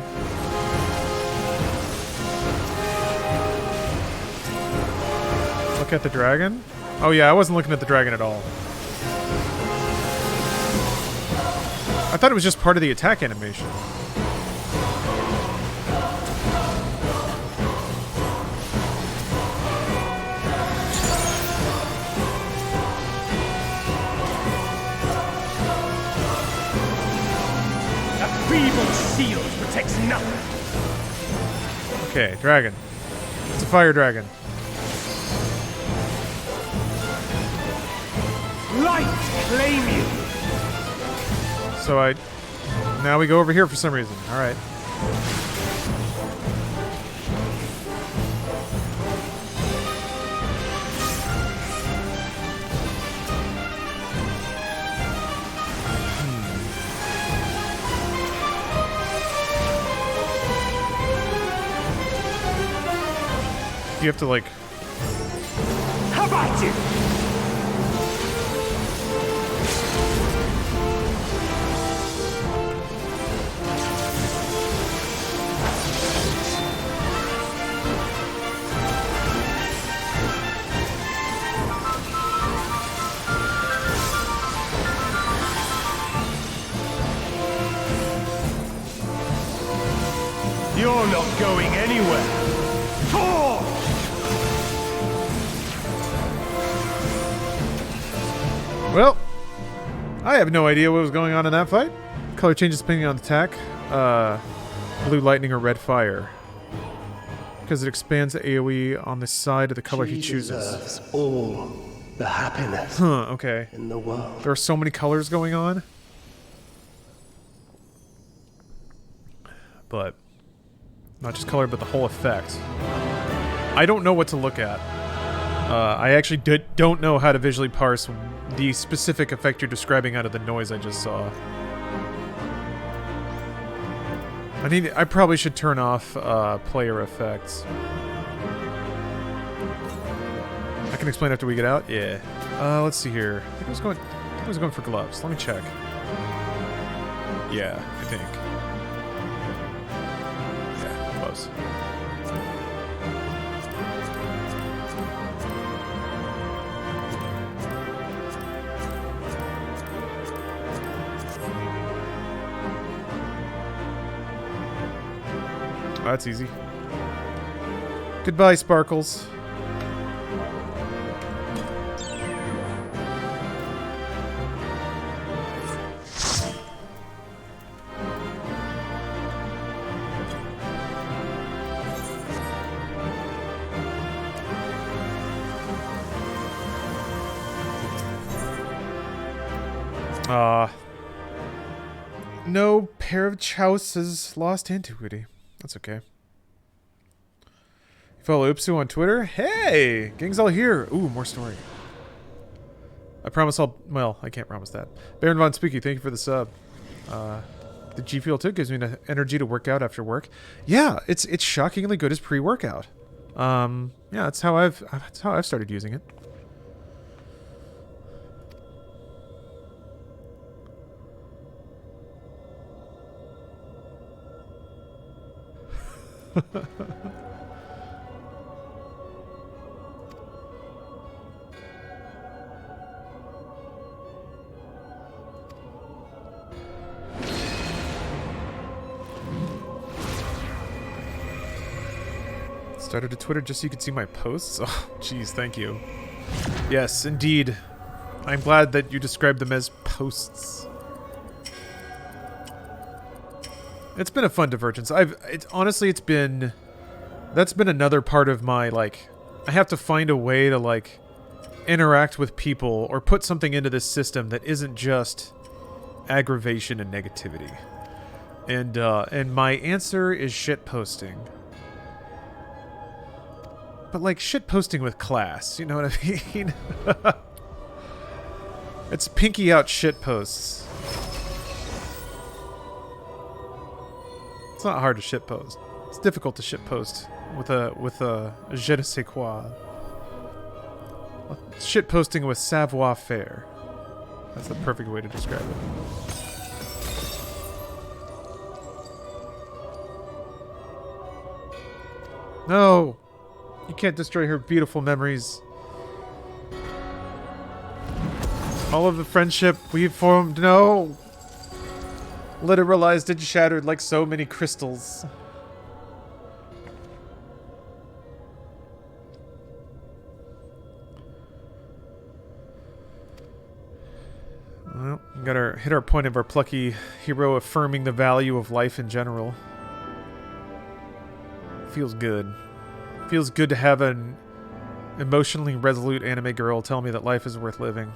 Look at the dragon? Oh yeah, I wasn't looking at the dragon at all. I thought it was just part of the attack animation. That feeble shield protects nothing. Okay, dragon. It's a fire dragon. Light claim you. So now we go over here for some reason. All right. You have to like. How about you? You're not going anywhere. Torch! Well, I have no idea what was going on in that fight. Color changes depending on attack. Blue lightning or red fire. Because it expands the AoE on the side of the color he chooses. Deserves all the happiness Huh, okay. in the world. There are so many colors going on. But not just color, but the whole effect. I don't know what to look at. I actually don't know how to visually parse the specific effect you're describing out of the noise I just saw. I probably should turn off player effects. I can explain after we get out. Yeah. Let's see here. I think I was going for gloves. Let me check. Yeah, I think. Yeah, gloves. Oh, that's easy. Goodbye, Sparkles. No pair of chouses lost antiquity. That's okay. You follow Upsu on Twitter? Hey! Gang's all here. Ooh, more story. I promise well, I can't promise that. Baron Von Spooky, thank you for the sub. The G Fuel too gives me enough energy to work out after work. Yeah, it's shockingly good as pre-workout. Yeah, that's how I've started using it. Started a Twitter just so you could see my posts? Oh, jeez, thank you. Yes, indeed. I'm glad that you described them as posts. It's been a fun divergence. Honestly, that's been another part of my, like, I have to find a way to, like, interact with people or put something into this system that isn't just aggravation and negativity. And my answer is shitposting. But, like, shitposting with class, you know what I mean? It's pinky out shit posts. It's not hard to shit post. It's difficult to shit post with a je ne sais quoi. Shit posting with savoir faire. That's the perfect way to describe it. No! You can't destroy her beautiful memories. All of the friendship we've formed, no! Literalized and shattered like so many crystals. Well, we gotta hit our point of our plucky hero affirming the value of life in general. Feels good. Feels good to have an emotionally resolute anime girl tell me that life is worth living.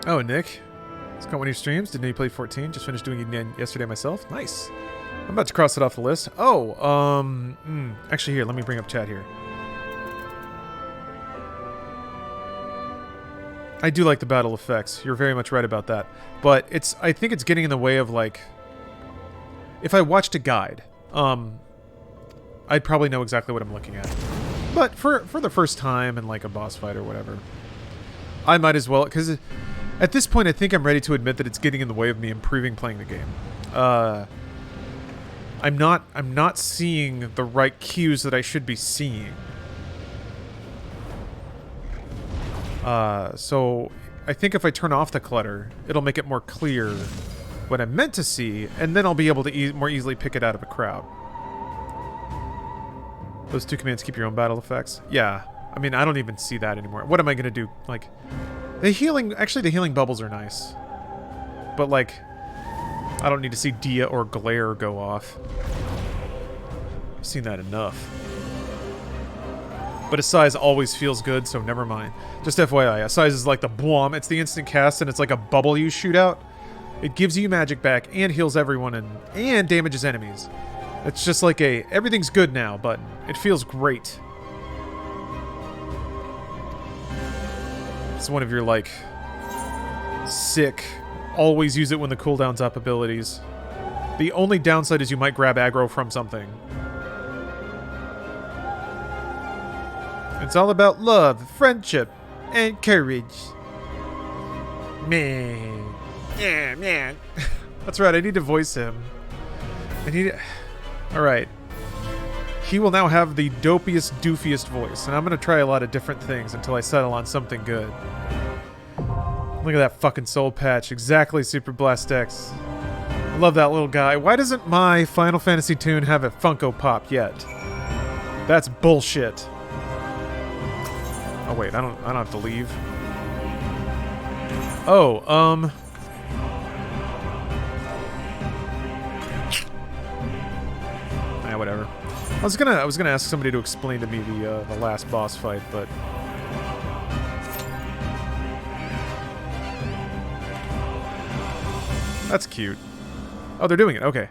Oh, Nick. It's got one of your streams. Didn't know you played 14. Just finished doing it again yesterday myself. Nice. I'm about to cross it off the list. Oh, actually here, let me bring up chat here. I do like the battle effects. You're very much right about that. But I think it's getting in the way of, like, if I watched a guide, I'd probably know exactly what I'm looking at. But for the first time in, like, a boss fight or whatever, I might as well, because at this point I think I'm ready to admit that it's getting in the way of me improving playing the game. I'm not seeing the right cues that I should be seeing. So I think if I turn off the clutter, it'll make it more clear what I'm meant to see, and then I'll be able to more easily pick it out of a crowd. Those two commands keep your own battle effects. Yeah, I mean, I don't even see that anymore. What am I gonna do? Like, the healing bubbles are nice, but like, I don't need to see Dia or Glare go off. I've seen that enough. But Asai's always feels good, so never mind. Just FYI, Asai's is like the Blom. It's the instant cast, and it's like a bubble you shoot out. It gives you magic back, and heals everyone, and damages enemies. It's just like a everything's good now button. It feels great. It's one of your, like, sick, always use it when the cooldown's up abilities. The only downside is you might grab aggro from something. It's all about love, friendship, and courage. Man. Yeah, man. That's right, I need to voice him. Alright. He will now have the dopiest, doofiest voice, and I'm gonna try a lot of different things until I settle on something good. Look at that fucking soul patch. Exactly, Super Blast X. I love that little guy. Why doesn't my Final Fantasy tune have a Funko Pop yet? That's bullshit. Oh wait, I don't have to leave. Oh, whatever. I was gonna ask somebody to explain to me the last boss fight, but that's cute. Oh, they're doing it. Okay.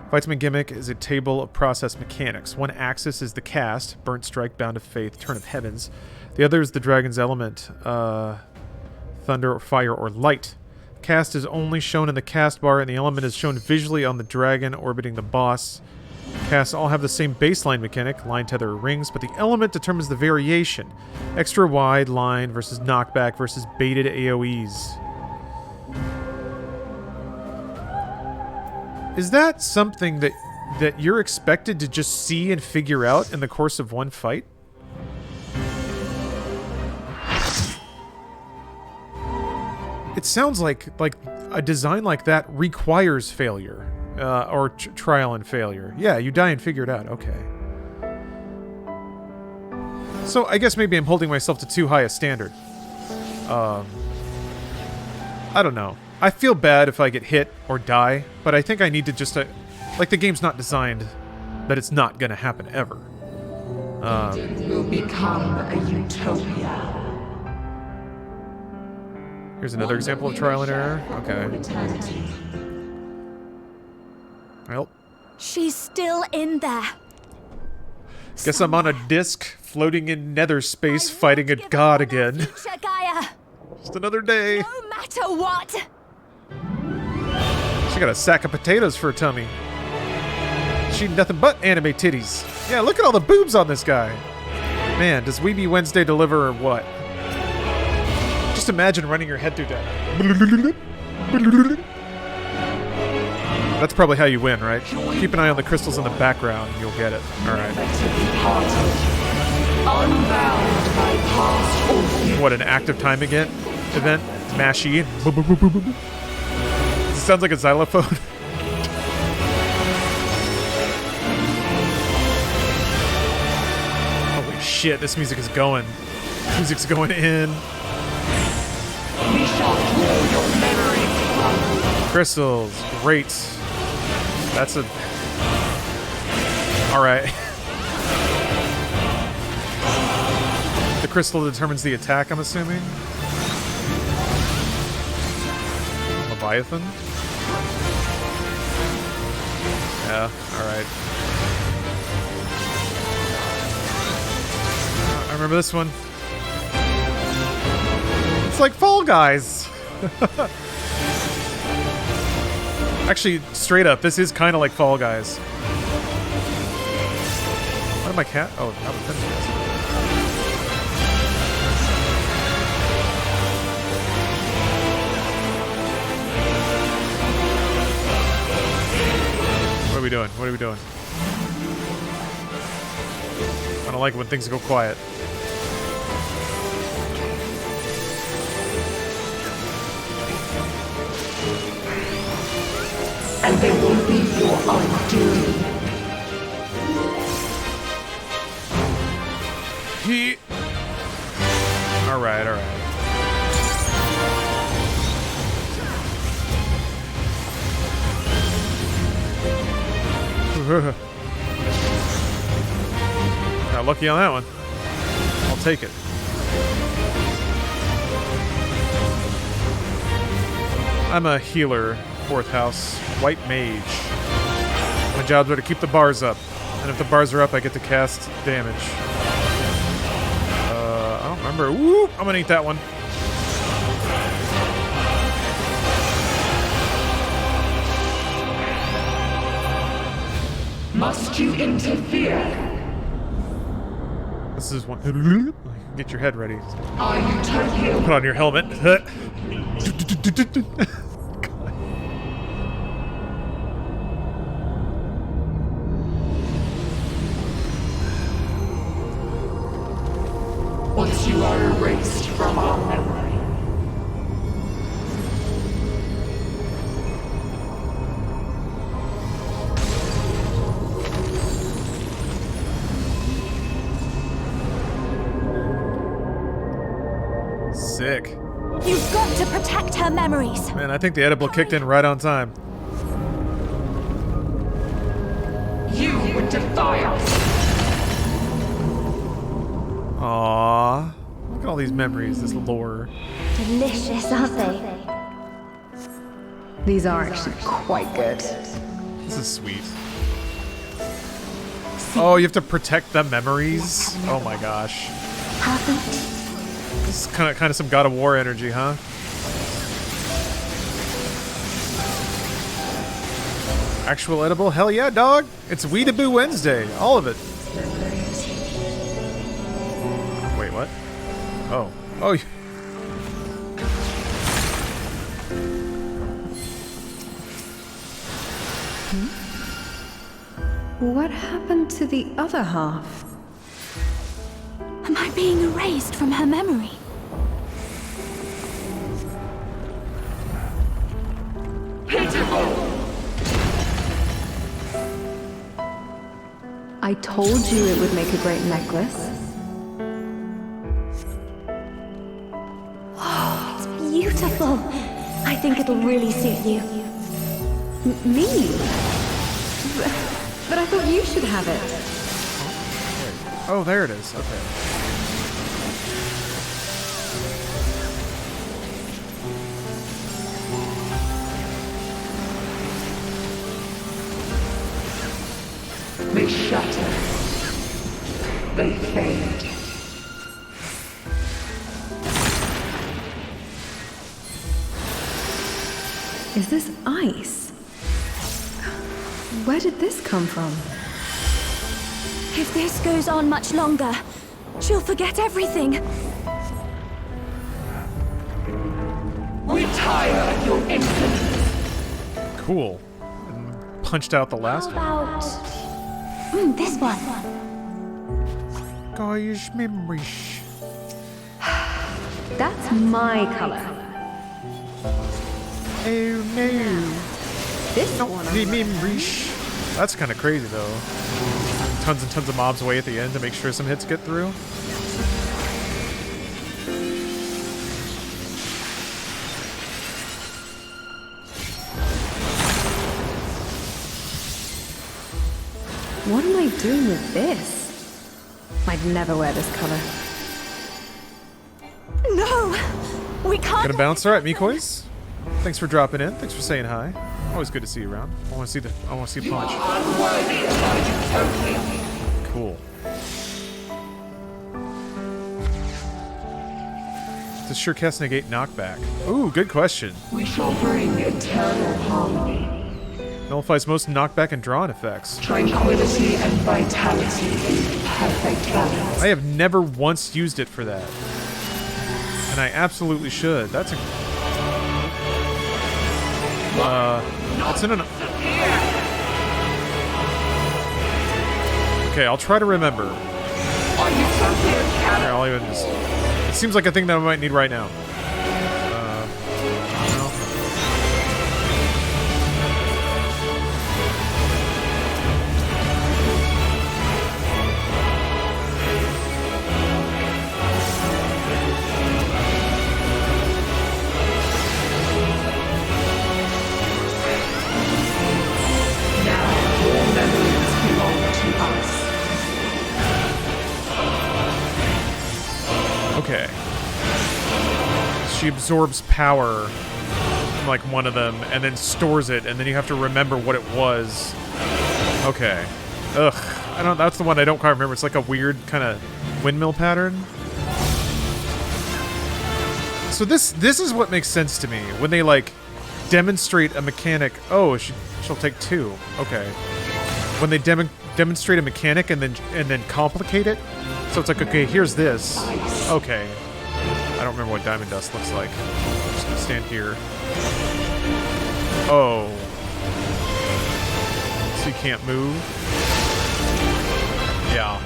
Vitamin Gimmick is a table of process mechanics. One axis is the cast, Burnt Strike, Bound of Faith, Turn of Heavens. The other is the dragon's element, thunder, or fire, or light. Cast is only shown in the cast bar, and the element is shown visually on the dragon orbiting the boss. Casts all have the same baseline mechanic, line, tether, or rings, but the element determines the variation. Extra wide line versus knockback versus baited AoEs. Is that something that you're expected to just see and figure out in the course of one fight? It sounds like a design like that requires failure. Or trial and failure. Yeah, you die and figure it out. Okay. So I guess maybe I'm holding myself to too high a standard. I don't know. I feel bad if I get hit or die, but I think I need to just... like, the game's not designed that it's not gonna happen ever. It will become a utopia. Here's another example of trial and error. Okay. Well, She's still in there. guess I'm on a disc floating in nether space I won't fighting a give up god on our again. future, Gaia. Just another day. No matter what. She got a sack of potatoes for a tummy. She nothing but anime titties. Yeah, look at all the boobs on this guy. Man, does Weeby Wednesday deliver or what? Just imagine running your head through that. That's probably how you win, right? Keep an eye on the crystals in the background and you'll get it. Alright. What, an active time event? Mashy. This sounds like a xylophone. Holy shit, this music is going. Music's going in. Crystals, great. That's a... Alright. The crystal determines the attack, I'm assuming. Leviathan? Yeah, alright. I remember this one. It's like Fall Guys! Actually, straight up, this is kind of like Fall Guys. Why did my cat? Oh, not with What are we doing? What are we doing? I don't like it when things go quiet. And they will be your undoing. Alright, alright. Got lucky on that one. I'll take it. I'm a healer, 4th house, white mage. My jobs are to keep the bars up, and if the bars are up, I get to cast damage. I don't remember. Woo! I'm gonna eat that one. Must you interfere? This is one. Get your head ready. Are you totally Put on your helmet. once you are erased from our memory? Sick. You've got to protect her memories. Man, I think the edible kicked in right on time. You would defy us. Aww. Look at all these memories, this lore. Delicious, aren't they? These are actually quite good. This is sweet. Oh, you have to protect the memories? Oh my gosh. Perfect. This is kind of some God of War energy, huh? Actual edible? Hell yeah, dog! It's Weetaboo Wednesday. All of it. Wait, what? Oh. Oh. What happened to the other half? Am I being erased from her memory? I told you it would make a great necklace. It's beautiful. I think it'll really suit you. Me? But I thought you should have it. Oh, there it is. Okay. shatter. They fade. Is this ice? Where did this come from? If this goes on much longer, she'll forget everything. We tire of your insolence. Cool. And punched out the last one. About this one. Gosh, memories. That's my color. Oh no. This one. The memories. That's kind of crazy though. Tons and tons of mobs away at the end to make sure some hits get through. What am I doing with this? I'd never wear this color. No! We can't. Gonna bounce. All right, Mikois. Thanks for dropping in. Thanks for saying hi. Always good to see you around. I want to see a punch. Unworthy of my utopia. Cool. Does Surecast negate knockback? Ooh, good question. We shall bring eternal harmony. Nullifies most knockback and drawn effects. Tranquility and vitality in perfect balance. I have never once used it for that. And I absolutely should. That's a... it's in an... Okay, I'll try to remember. Here, I'll even just... It seems like a thing that I might need right now. No. Now your memories belong to us. Okay. She absorbs power from like one of them and then stores it, and then you have to remember what it was. Okay. Ugh. I don't. That's the one I don't quite remember. It's like a weird kind of windmill pattern. So this is what makes sense to me when they like demonstrate a mechanic. Oh, she'll take two. Okay. When they demonstrate a mechanic and then complicate it. So it's like, okay, here's this. Okay. I don't remember what diamond dust looks like. I'm just gonna stand here. Oh. So you can't move? Yeah.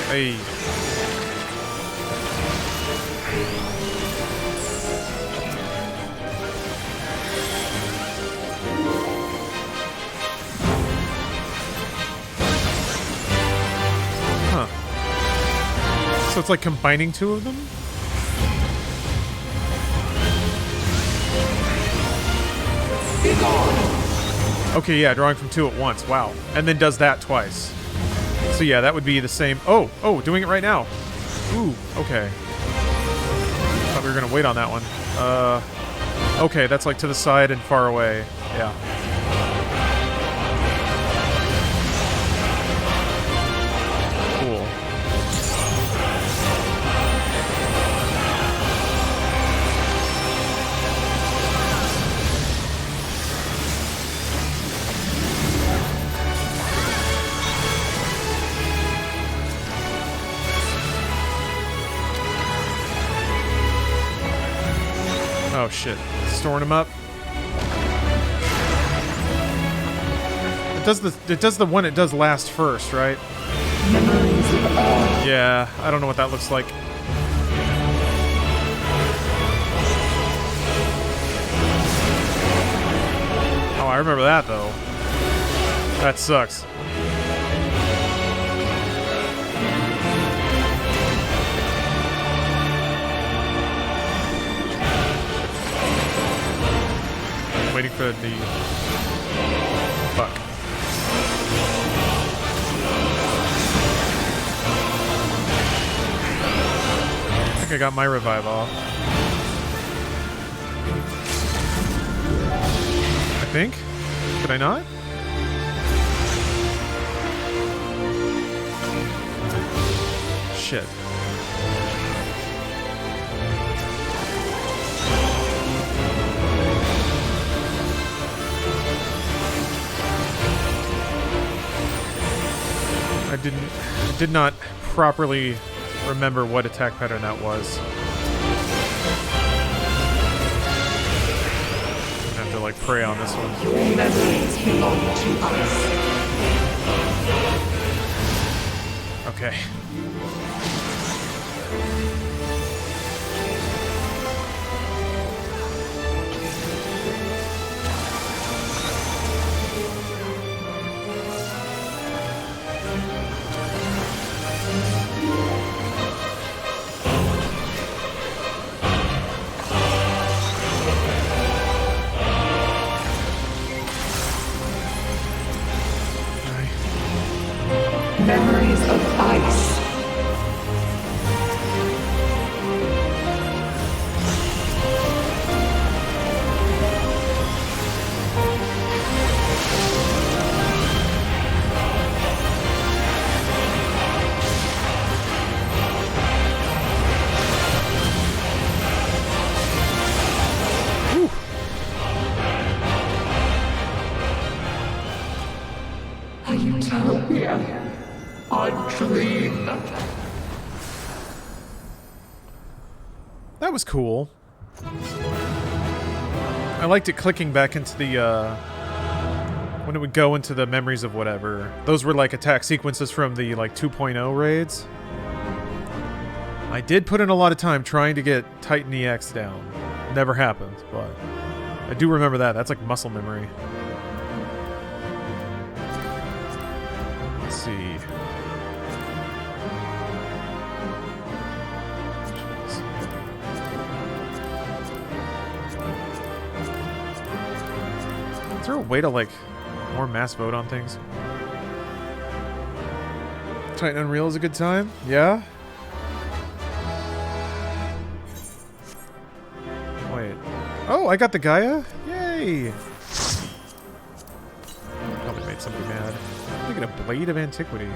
Hey. Huh. So it's like combining two of them? Okay, yeah, drawing from two at once. Wow. And then does that twice. So yeah, that would be the same. Oh, doing it right now. Ooh, okay. Thought we were gonna wait on that one. Okay, that's like to the side and far away. Yeah. Cool. Oh shit. Storing them up. It does the one it does last first, right? Yeah, I don't know what that looks like. Oh, I remember that though. That sucks. Waiting for the... Fuck. think I got my revive off. I think? Did I not? Shit. I did not properly remember what attack pattern that was. I'm gonna have to like pray on this one. Your memories belong to us. Okay. Memories of ice. A utopia. A dream. That was cool. I liked it clicking back into the, when it would go into the memories of whatever. Those were like attack sequences from the, like, 2.0 raids. I did put in a lot of time trying to get Titan EX down. Never happened, but I do remember that. That's like muscle memory. Let's see. Is there a way to, like, more mass vote on things? Titan Unreal is a good time? Yeah? Wait. Oh, I got the Gaia? Yay! Probably made somebody mad. Look at a Blade of Antiquity.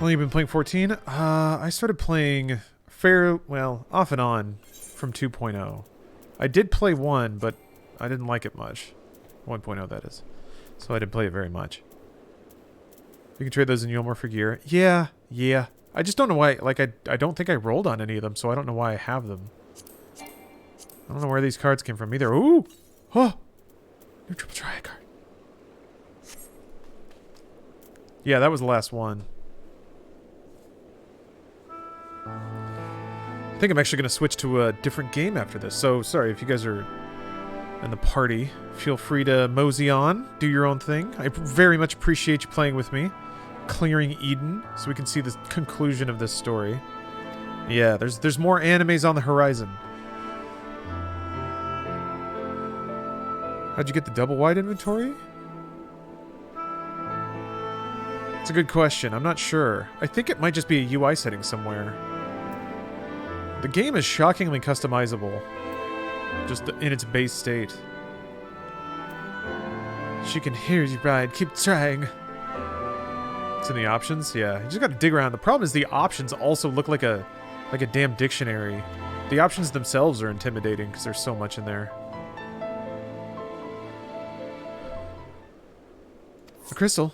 Only been playing 14? I started playing off and on from 2.0. I did play 1, but I didn't like it much. 1.0, that is. So I didn't play it very much. You can trade those in Yulmor for gear. Yeah. I just don't know why, like, I don't think I rolled on any of them, so I don't know why I have them. I don't know where these cards came from either. Ooh! Oh! New triple triad card. Yeah, that was the last one. I think I'm actually going to switch to a different game after this. So, sorry, if you guys are in the party, feel free to mosey on, do your own thing. I very much appreciate you playing with me. Clearing Eden, so we can see the conclusion of this story. Yeah, there's more animes on the horizon. How'd you get the double wide inventory? It's a good question. I'm not sure. I think it might just be a UI setting somewhere. The game is shockingly customizable, just in its base state. She can hear you, bride. Keep trying. It's in the options? Yeah, you just gotta dig around. The problem is the options also look like a damn dictionary. The options themselves are intimidating because there's so much in there. A crystal.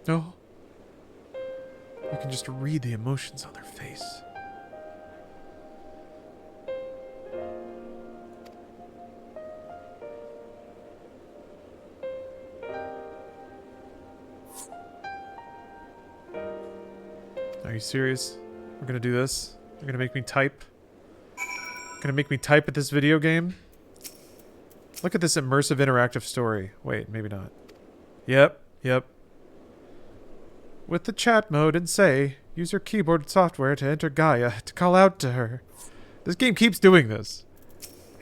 No. You can just read the emotions on their face. Are you serious? We're gonna do this? You're gonna make me type? Gonna make me type at this video game? Look at this immersive interactive story. Wait, maybe not. Yep. With the chat mode and say, Use your keyboard software to enter Gaia to call out to her. This game keeps doing this.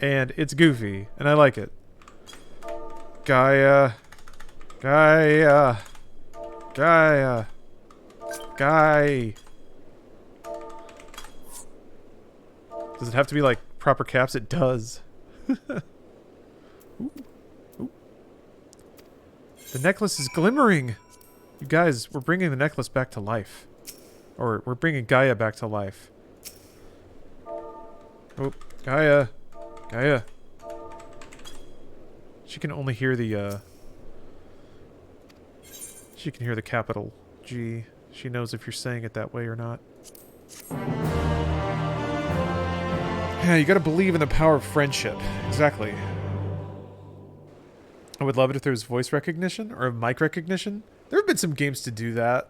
And it's goofy, and I like it. Gaia. Gaia. Gaia. Guy. Does it have to be like proper caps? It does. Ooh. Ooh. The necklace is glimmering. You guys, we're bringing the necklace back to life. Or we're bringing Gaia back to life. Oh, Gaia. Gaia. She can only hear the, she can hear the capital G. She knows if you're saying it that way or not. Yeah, you gotta believe in the power of friendship. Exactly. I would love it if there was voice recognition or mic recognition. There have been some games to do that.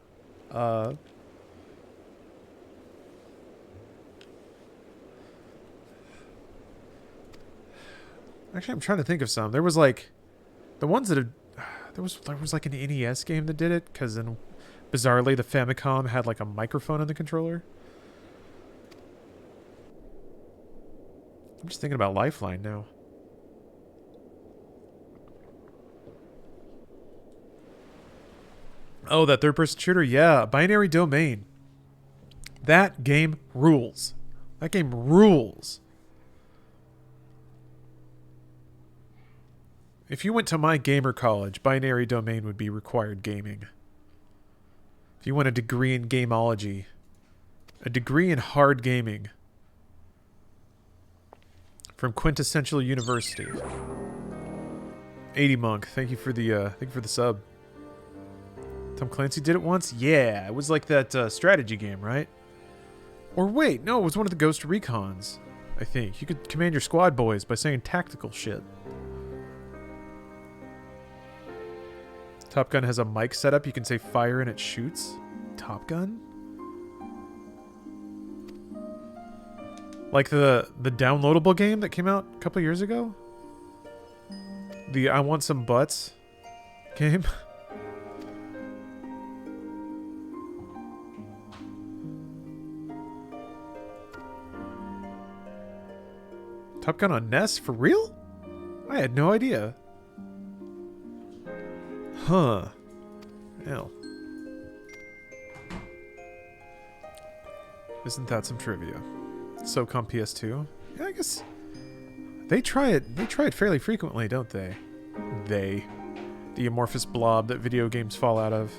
Actually, I'm trying to think of some. There was like the ones that have, there was like an NES game that did it, because then bizarrely the Famicom had like a microphone in the controller. I'm just thinking about Lifeline now. Oh, that third-person shooter? Yeah, Binary Domain. That game rules. That game rules. If you went to my gamer college, Binary Domain would be required gaming. If you want a degree in gameology, a degree in hard gaming, from Quintessential University. 80 Monk, thank you for the sub. Tom Clancy did it once? Yeah, it was like that strategy game, right? Or wait, no, it was one of the Ghost Recons, I think. You could command your squad boys by saying tactical shit. Top Gun has a mic setup. You can say fire and it shoots. Top Gun? Like the downloadable game that came out a couple years ago? The I Want Some Butts game? Top Gun on NES? For real? I had no idea. Huh. Hell. Isn't that some trivia? SOCOM PS2? Yeah, I guess they try it fairly frequently, don't they? The amorphous blob that video games fall out of.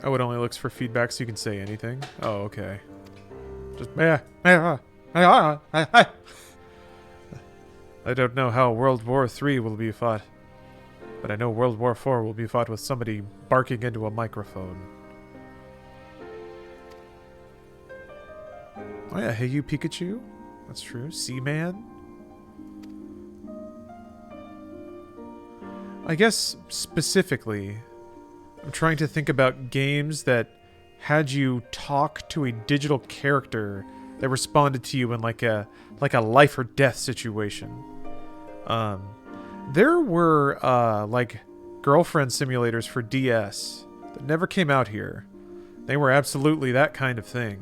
Oh, it only looks for feedback so you can say anything? Oh, okay. Just I don't know how World War III will be fought, but I know World War IV will be fought with somebody barking into a microphone. Oh yeah, hey you Pikachu? That's true. Seaman? I guess specifically, I'm trying to think about games that had you talk to a digital character that responded to you in like a life or death situation. There were like girlfriend simulators for DS that never came out here. They were absolutely that kind of thing.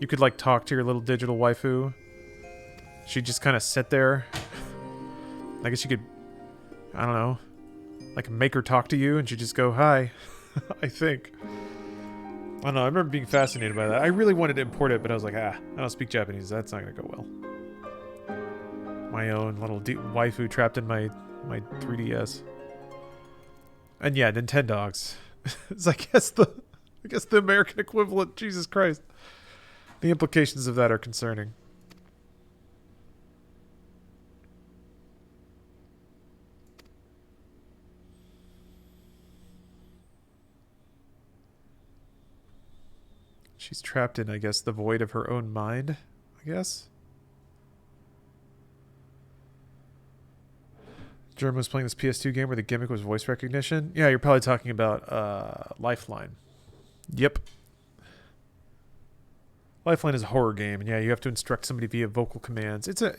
You could like talk to your little digital waifu. She'd just kind of sit there. I guess you could, I don't know, like make her talk to you and she'd just go, hi. I think. I don't know, I remember being fascinated by that. I really wanted to import it, but I was like, I don't speak Japanese. That's not going to go well. My own little waifu trapped in my 3DS. And yeah, Nintendogs. It's I guess the American equivalent. Jesus Christ. The implications of that are concerning. She's trapped in, I guess, the void of her own mind, I guess. Germ was playing this PS2 game where the gimmick was voice recognition. Yeah, you're probably talking about Lifeline. Yep. Lifeline is a horror game, and yeah, you have to instruct somebody via vocal commands. It's a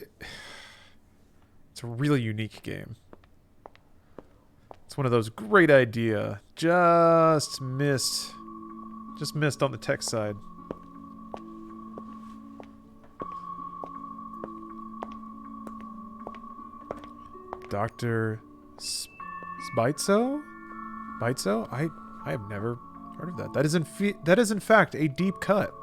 really unique game. It's one of those great idea. Just missed on the tech side. Dr. Spitzo? Bitzo? I have never heard of that. That is in fact a deep cut.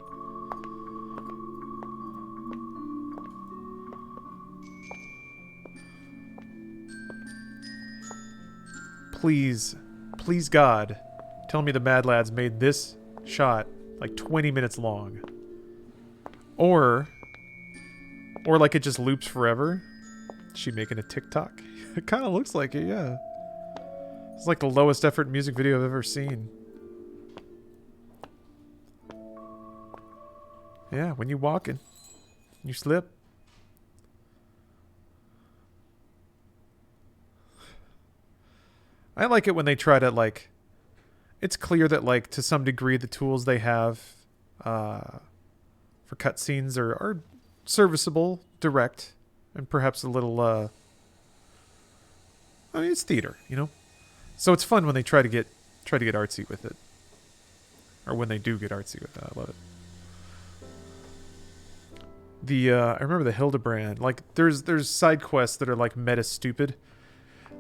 Please, please God, tell me the Mad Lads made this shot like 20 minutes long. Or like it just loops forever. Is she making a TikTok? It kind of looks like it, yeah. It's like the lowest effort music video I've ever seen. Yeah, when you walking, you slip. I like it when they try to, like... It's clear that, like, to some degree the tools they have for cutscenes are serviceable, direct, and perhaps a little, I mean, it's theater, you know? So it's fun when they try to get artsy with it. Or when they do get artsy with it. I love it. I remember the Hildebrand. Like, there's side quests that are, like, meta-stupid.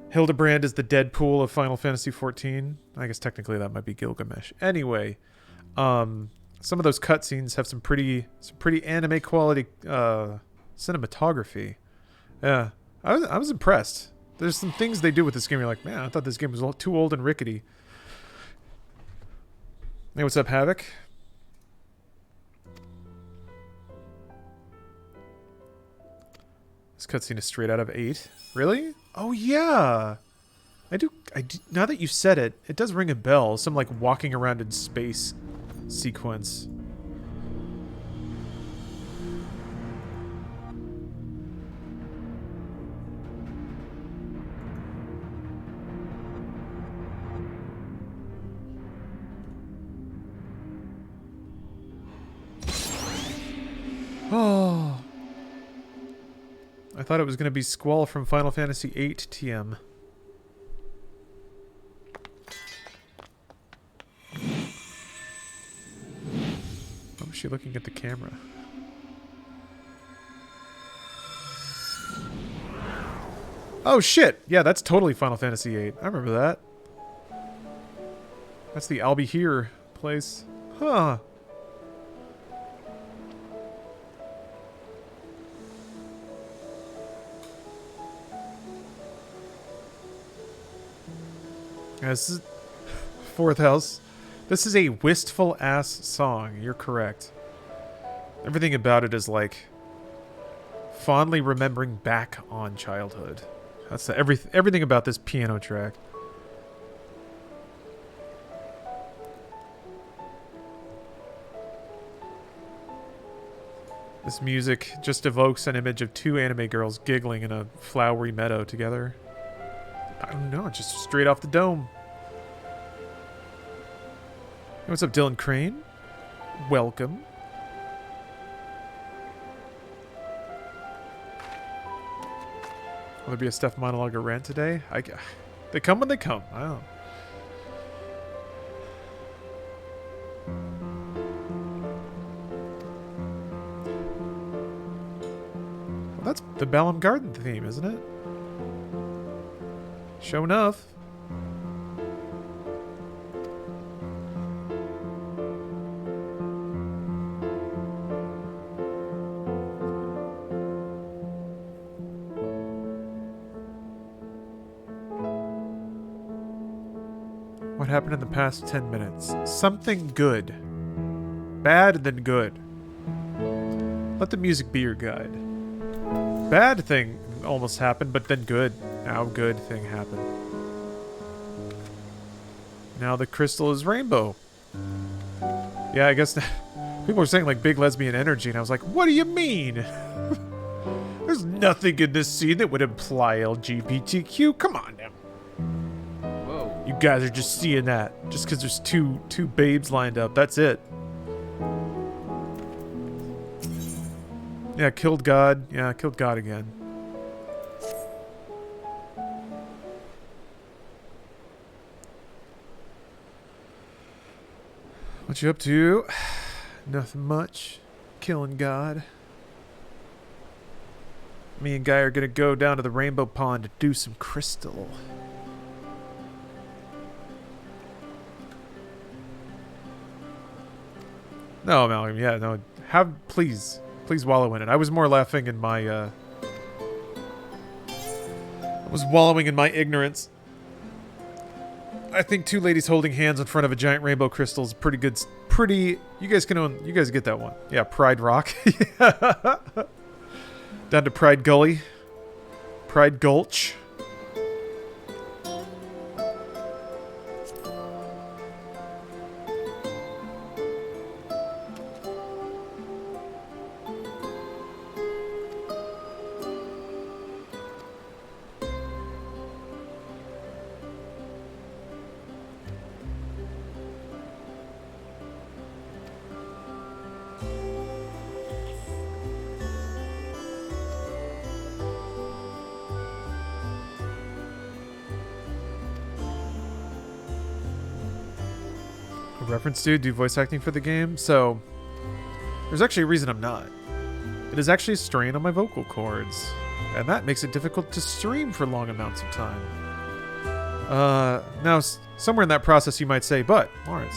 Hildebrand is the Deadpool of Final Fantasy XIV. I guess technically that might be Gilgamesh. Anyway, some of those cutscenes have some pretty anime quality cinematography. Yeah, I was impressed. There's some things they do with this game. You're like, man, I thought this game was too old and rickety. Hey, what's up, Havoc? This cutscene is straight out of 8. Really? Oh, yeah. I do. Now that you said it, it does ring a bell. Some, like, walking around in space sequence. Oh. I thought it was going to be Squall from Final Fantasy VIII TM. Oh, is she looking at the camera? Oh shit! Yeah, that's totally Final Fantasy VIII. I remember that. That's the I'll Be Here place. Huh. Yeah, this is Fourth House. This is a wistful ass song. You're correct. Everything about it is like fondly remembering back on childhood. That's everything about this piano track. This music just evokes an image of two anime girls giggling in a flowery meadow together. I don't know, just straight off the dome. Hey, what's up, Dylan Crane? Welcome. Will there be a Steph monologue or rant today? They come when they come. I don't know. Well, that's the Balam Garden theme, isn't it? Sure enough. What happened in the past 10 minutes? Something good. Bad, then good. Let the music be your guide. Bad thing almost happened, but then good. Now good thing happened. Now the crystal is rainbow. Yeah, I guess people are saying like big lesbian energy, and I was like, what do you mean? There's nothing in this scene that would imply LGBTQ. Come on now. Whoa. You guys are just seeing that. Just because there's two babes lined up. That's it. Yeah, killed God. Yeah, killed God again. What you up to? Nothing much. Killing God. Me and Guy are gonna go down to the Rainbow Pond to do some crystal. No, Malcolm, yeah, no. Please wallow in it. I was more laughing in my, I was wallowing in my ignorance. I think two ladies holding hands in front of a giant rainbow crystal is pretty good. You guys get that one. Yeah, Pride Rock. Yeah. Down to Pride Gully. Pride Gulch. Reference to do voice acting for the game. So there's actually a reason I'm not. It is actually a strain on my vocal cords, and that makes it difficult to stream for long amounts of time. Now somewhere in that process you might say, but Lawrence,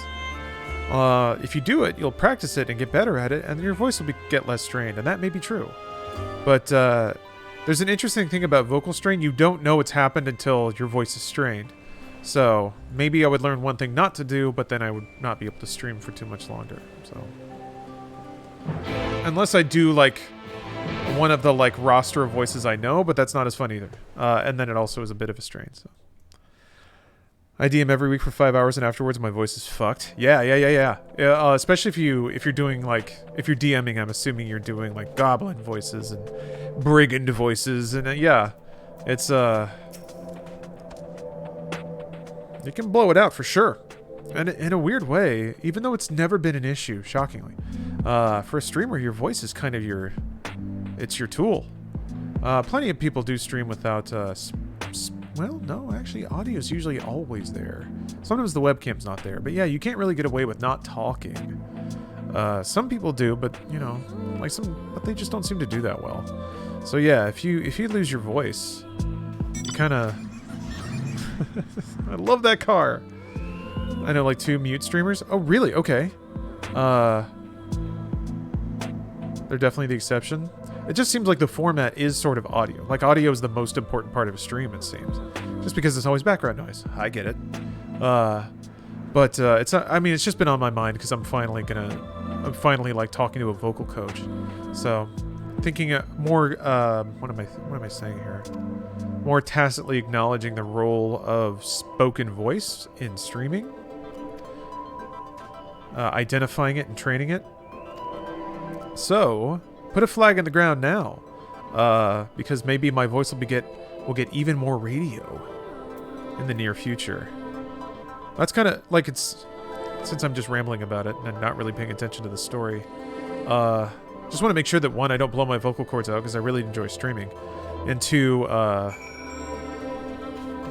if you do it, you'll practice it and get better at it, and your voice will get less strained, and that may be true. But there's an interesting thing about vocal strain. You don't know it's happened until your voice is strained. So maybe I would learn one thing not to do, but then I would not be able to stream for too much longer. So unless I do like one of the like roster of voices I know, but that's not as fun either. And then it also is a bit of a strain. So I DM every week for 5 hours, and afterwards my voice is fucked. Yeah. Especially if you're doing like if you're DMing, I'm assuming you're doing like goblin voices and brigand voices, and yeah, it's you can blow it out for sure. And in a weird way, even though it's never been an issue, shockingly. For a streamer, your voice is kind of it's your tool. Plenty of people do stream without, well, no, actually, audio is usually always there. Sometimes the webcam's not there. But yeah, you can't really get away with not talking. Some people do, but, you know, but they just don't seem to do that well. So yeah, if you lose your voice, you kind of... I love that car. I know like 2 mute streamers. Oh, really? Okay. They're definitely the exception. It just seems like the format is sort of audio. Like audio is the most important part of a stream, it seems. Just because it's always background noise. I get it. But it's not, I mean, it's just been on my mind because I'm finally like talking to a vocal coach. So thinking more, what am I saying here? More tacitly acknowledging the role of spoken voice in streaming, identifying it and training it. So, put a flag in the ground now, because maybe my voice will get even more radio in the near future. That's kind of like since I'm just rambling about it and not really paying attention to the story. Just want to make sure that 1, I don't blow my vocal cords out because I really enjoy streaming, and 2,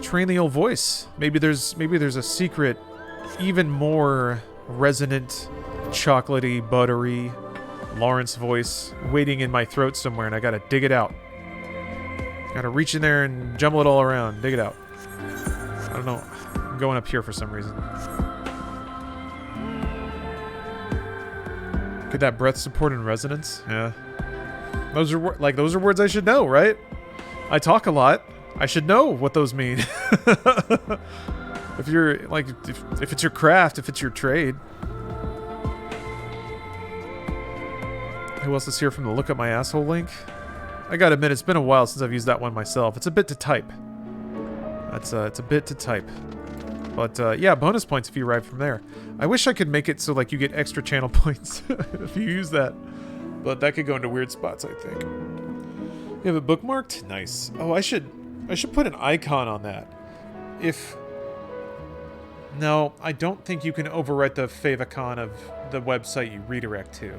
train the old voice. Maybe there's a secret, even more resonant, chocolatey, buttery Lawrence voice waiting in my throat somewhere, and I gotta dig it out. Gotta reach in there and jumble it all around, dig it out. I don't know. I'm going up here for some reason. Could that breath support and resonance? Yeah. Those are words I should know, right? I talk a lot. I should know what those mean. If you're like, if it's your craft, if it's your trade. Who else is here from the look up my asshole link? I gotta admit, it's been a while since I've used that one myself. It's a bit to type. It's a bit to type. But yeah, bonus points if you arrive from there. I wish I could make it so like you get extra channel points if you use that. But that could go into weird spots, I think. You have it bookmarked? Nice. Oh, I should put an icon on that. No, I don't think you can overwrite the favicon of the website you redirect to.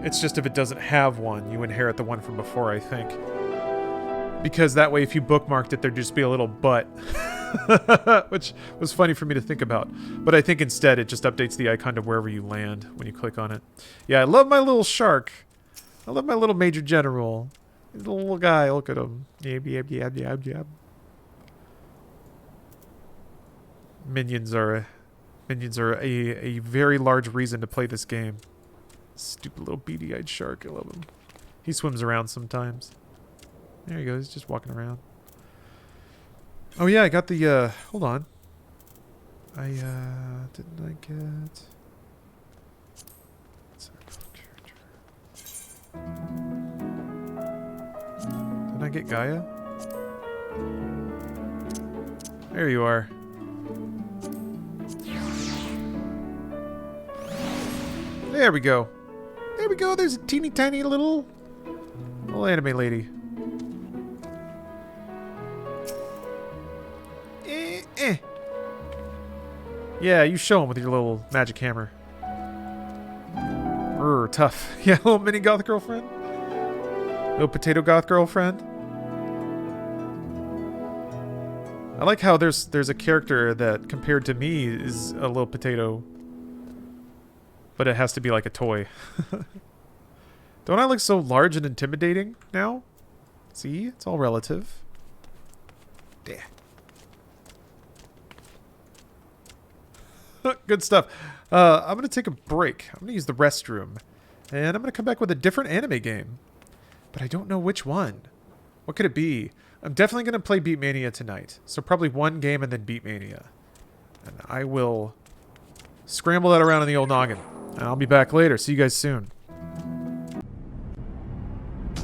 It's just if it doesn't have one, you inherit the one from before, I think. Because that way, if you bookmarked it, there'd just be a little butt. Which was funny for me to think about. But I think instead, it just updates the icon to wherever you land when you click on it. Yeah, I love my little shark. I love my little Major General. He's a little guy. Look at him. Yab, yab, yab, yab, yab. Minions are a very large reason to play this game. Stupid little beady-eyed shark. I love him. He swims around sometimes. There he goes. He's just walking around. Oh yeah, I got the hold on. Didn't I get Didn't I get Gaia? There you are. There we go. There we go. There's a teeny tiny little anime lady. Yeah, you show him with your little magic hammer. Tough. Yeah, little mini goth girlfriend. Little potato goth girlfriend. I like how there's a character that, compared to me, is a little potato. But it has to be like a toy. Don't I look so large and intimidating now? See? It's all relative. Yeah. Good stuff. I'm going to take a break. I'm going to use the restroom. And I'm going to come back with a different anime game. But I don't know which one. What could it be? I'm definitely going to play Beatmania tonight. So probably one game and then Beatmania. And I will scramble that around in the old noggin. And I'll be back later. See you guys soon.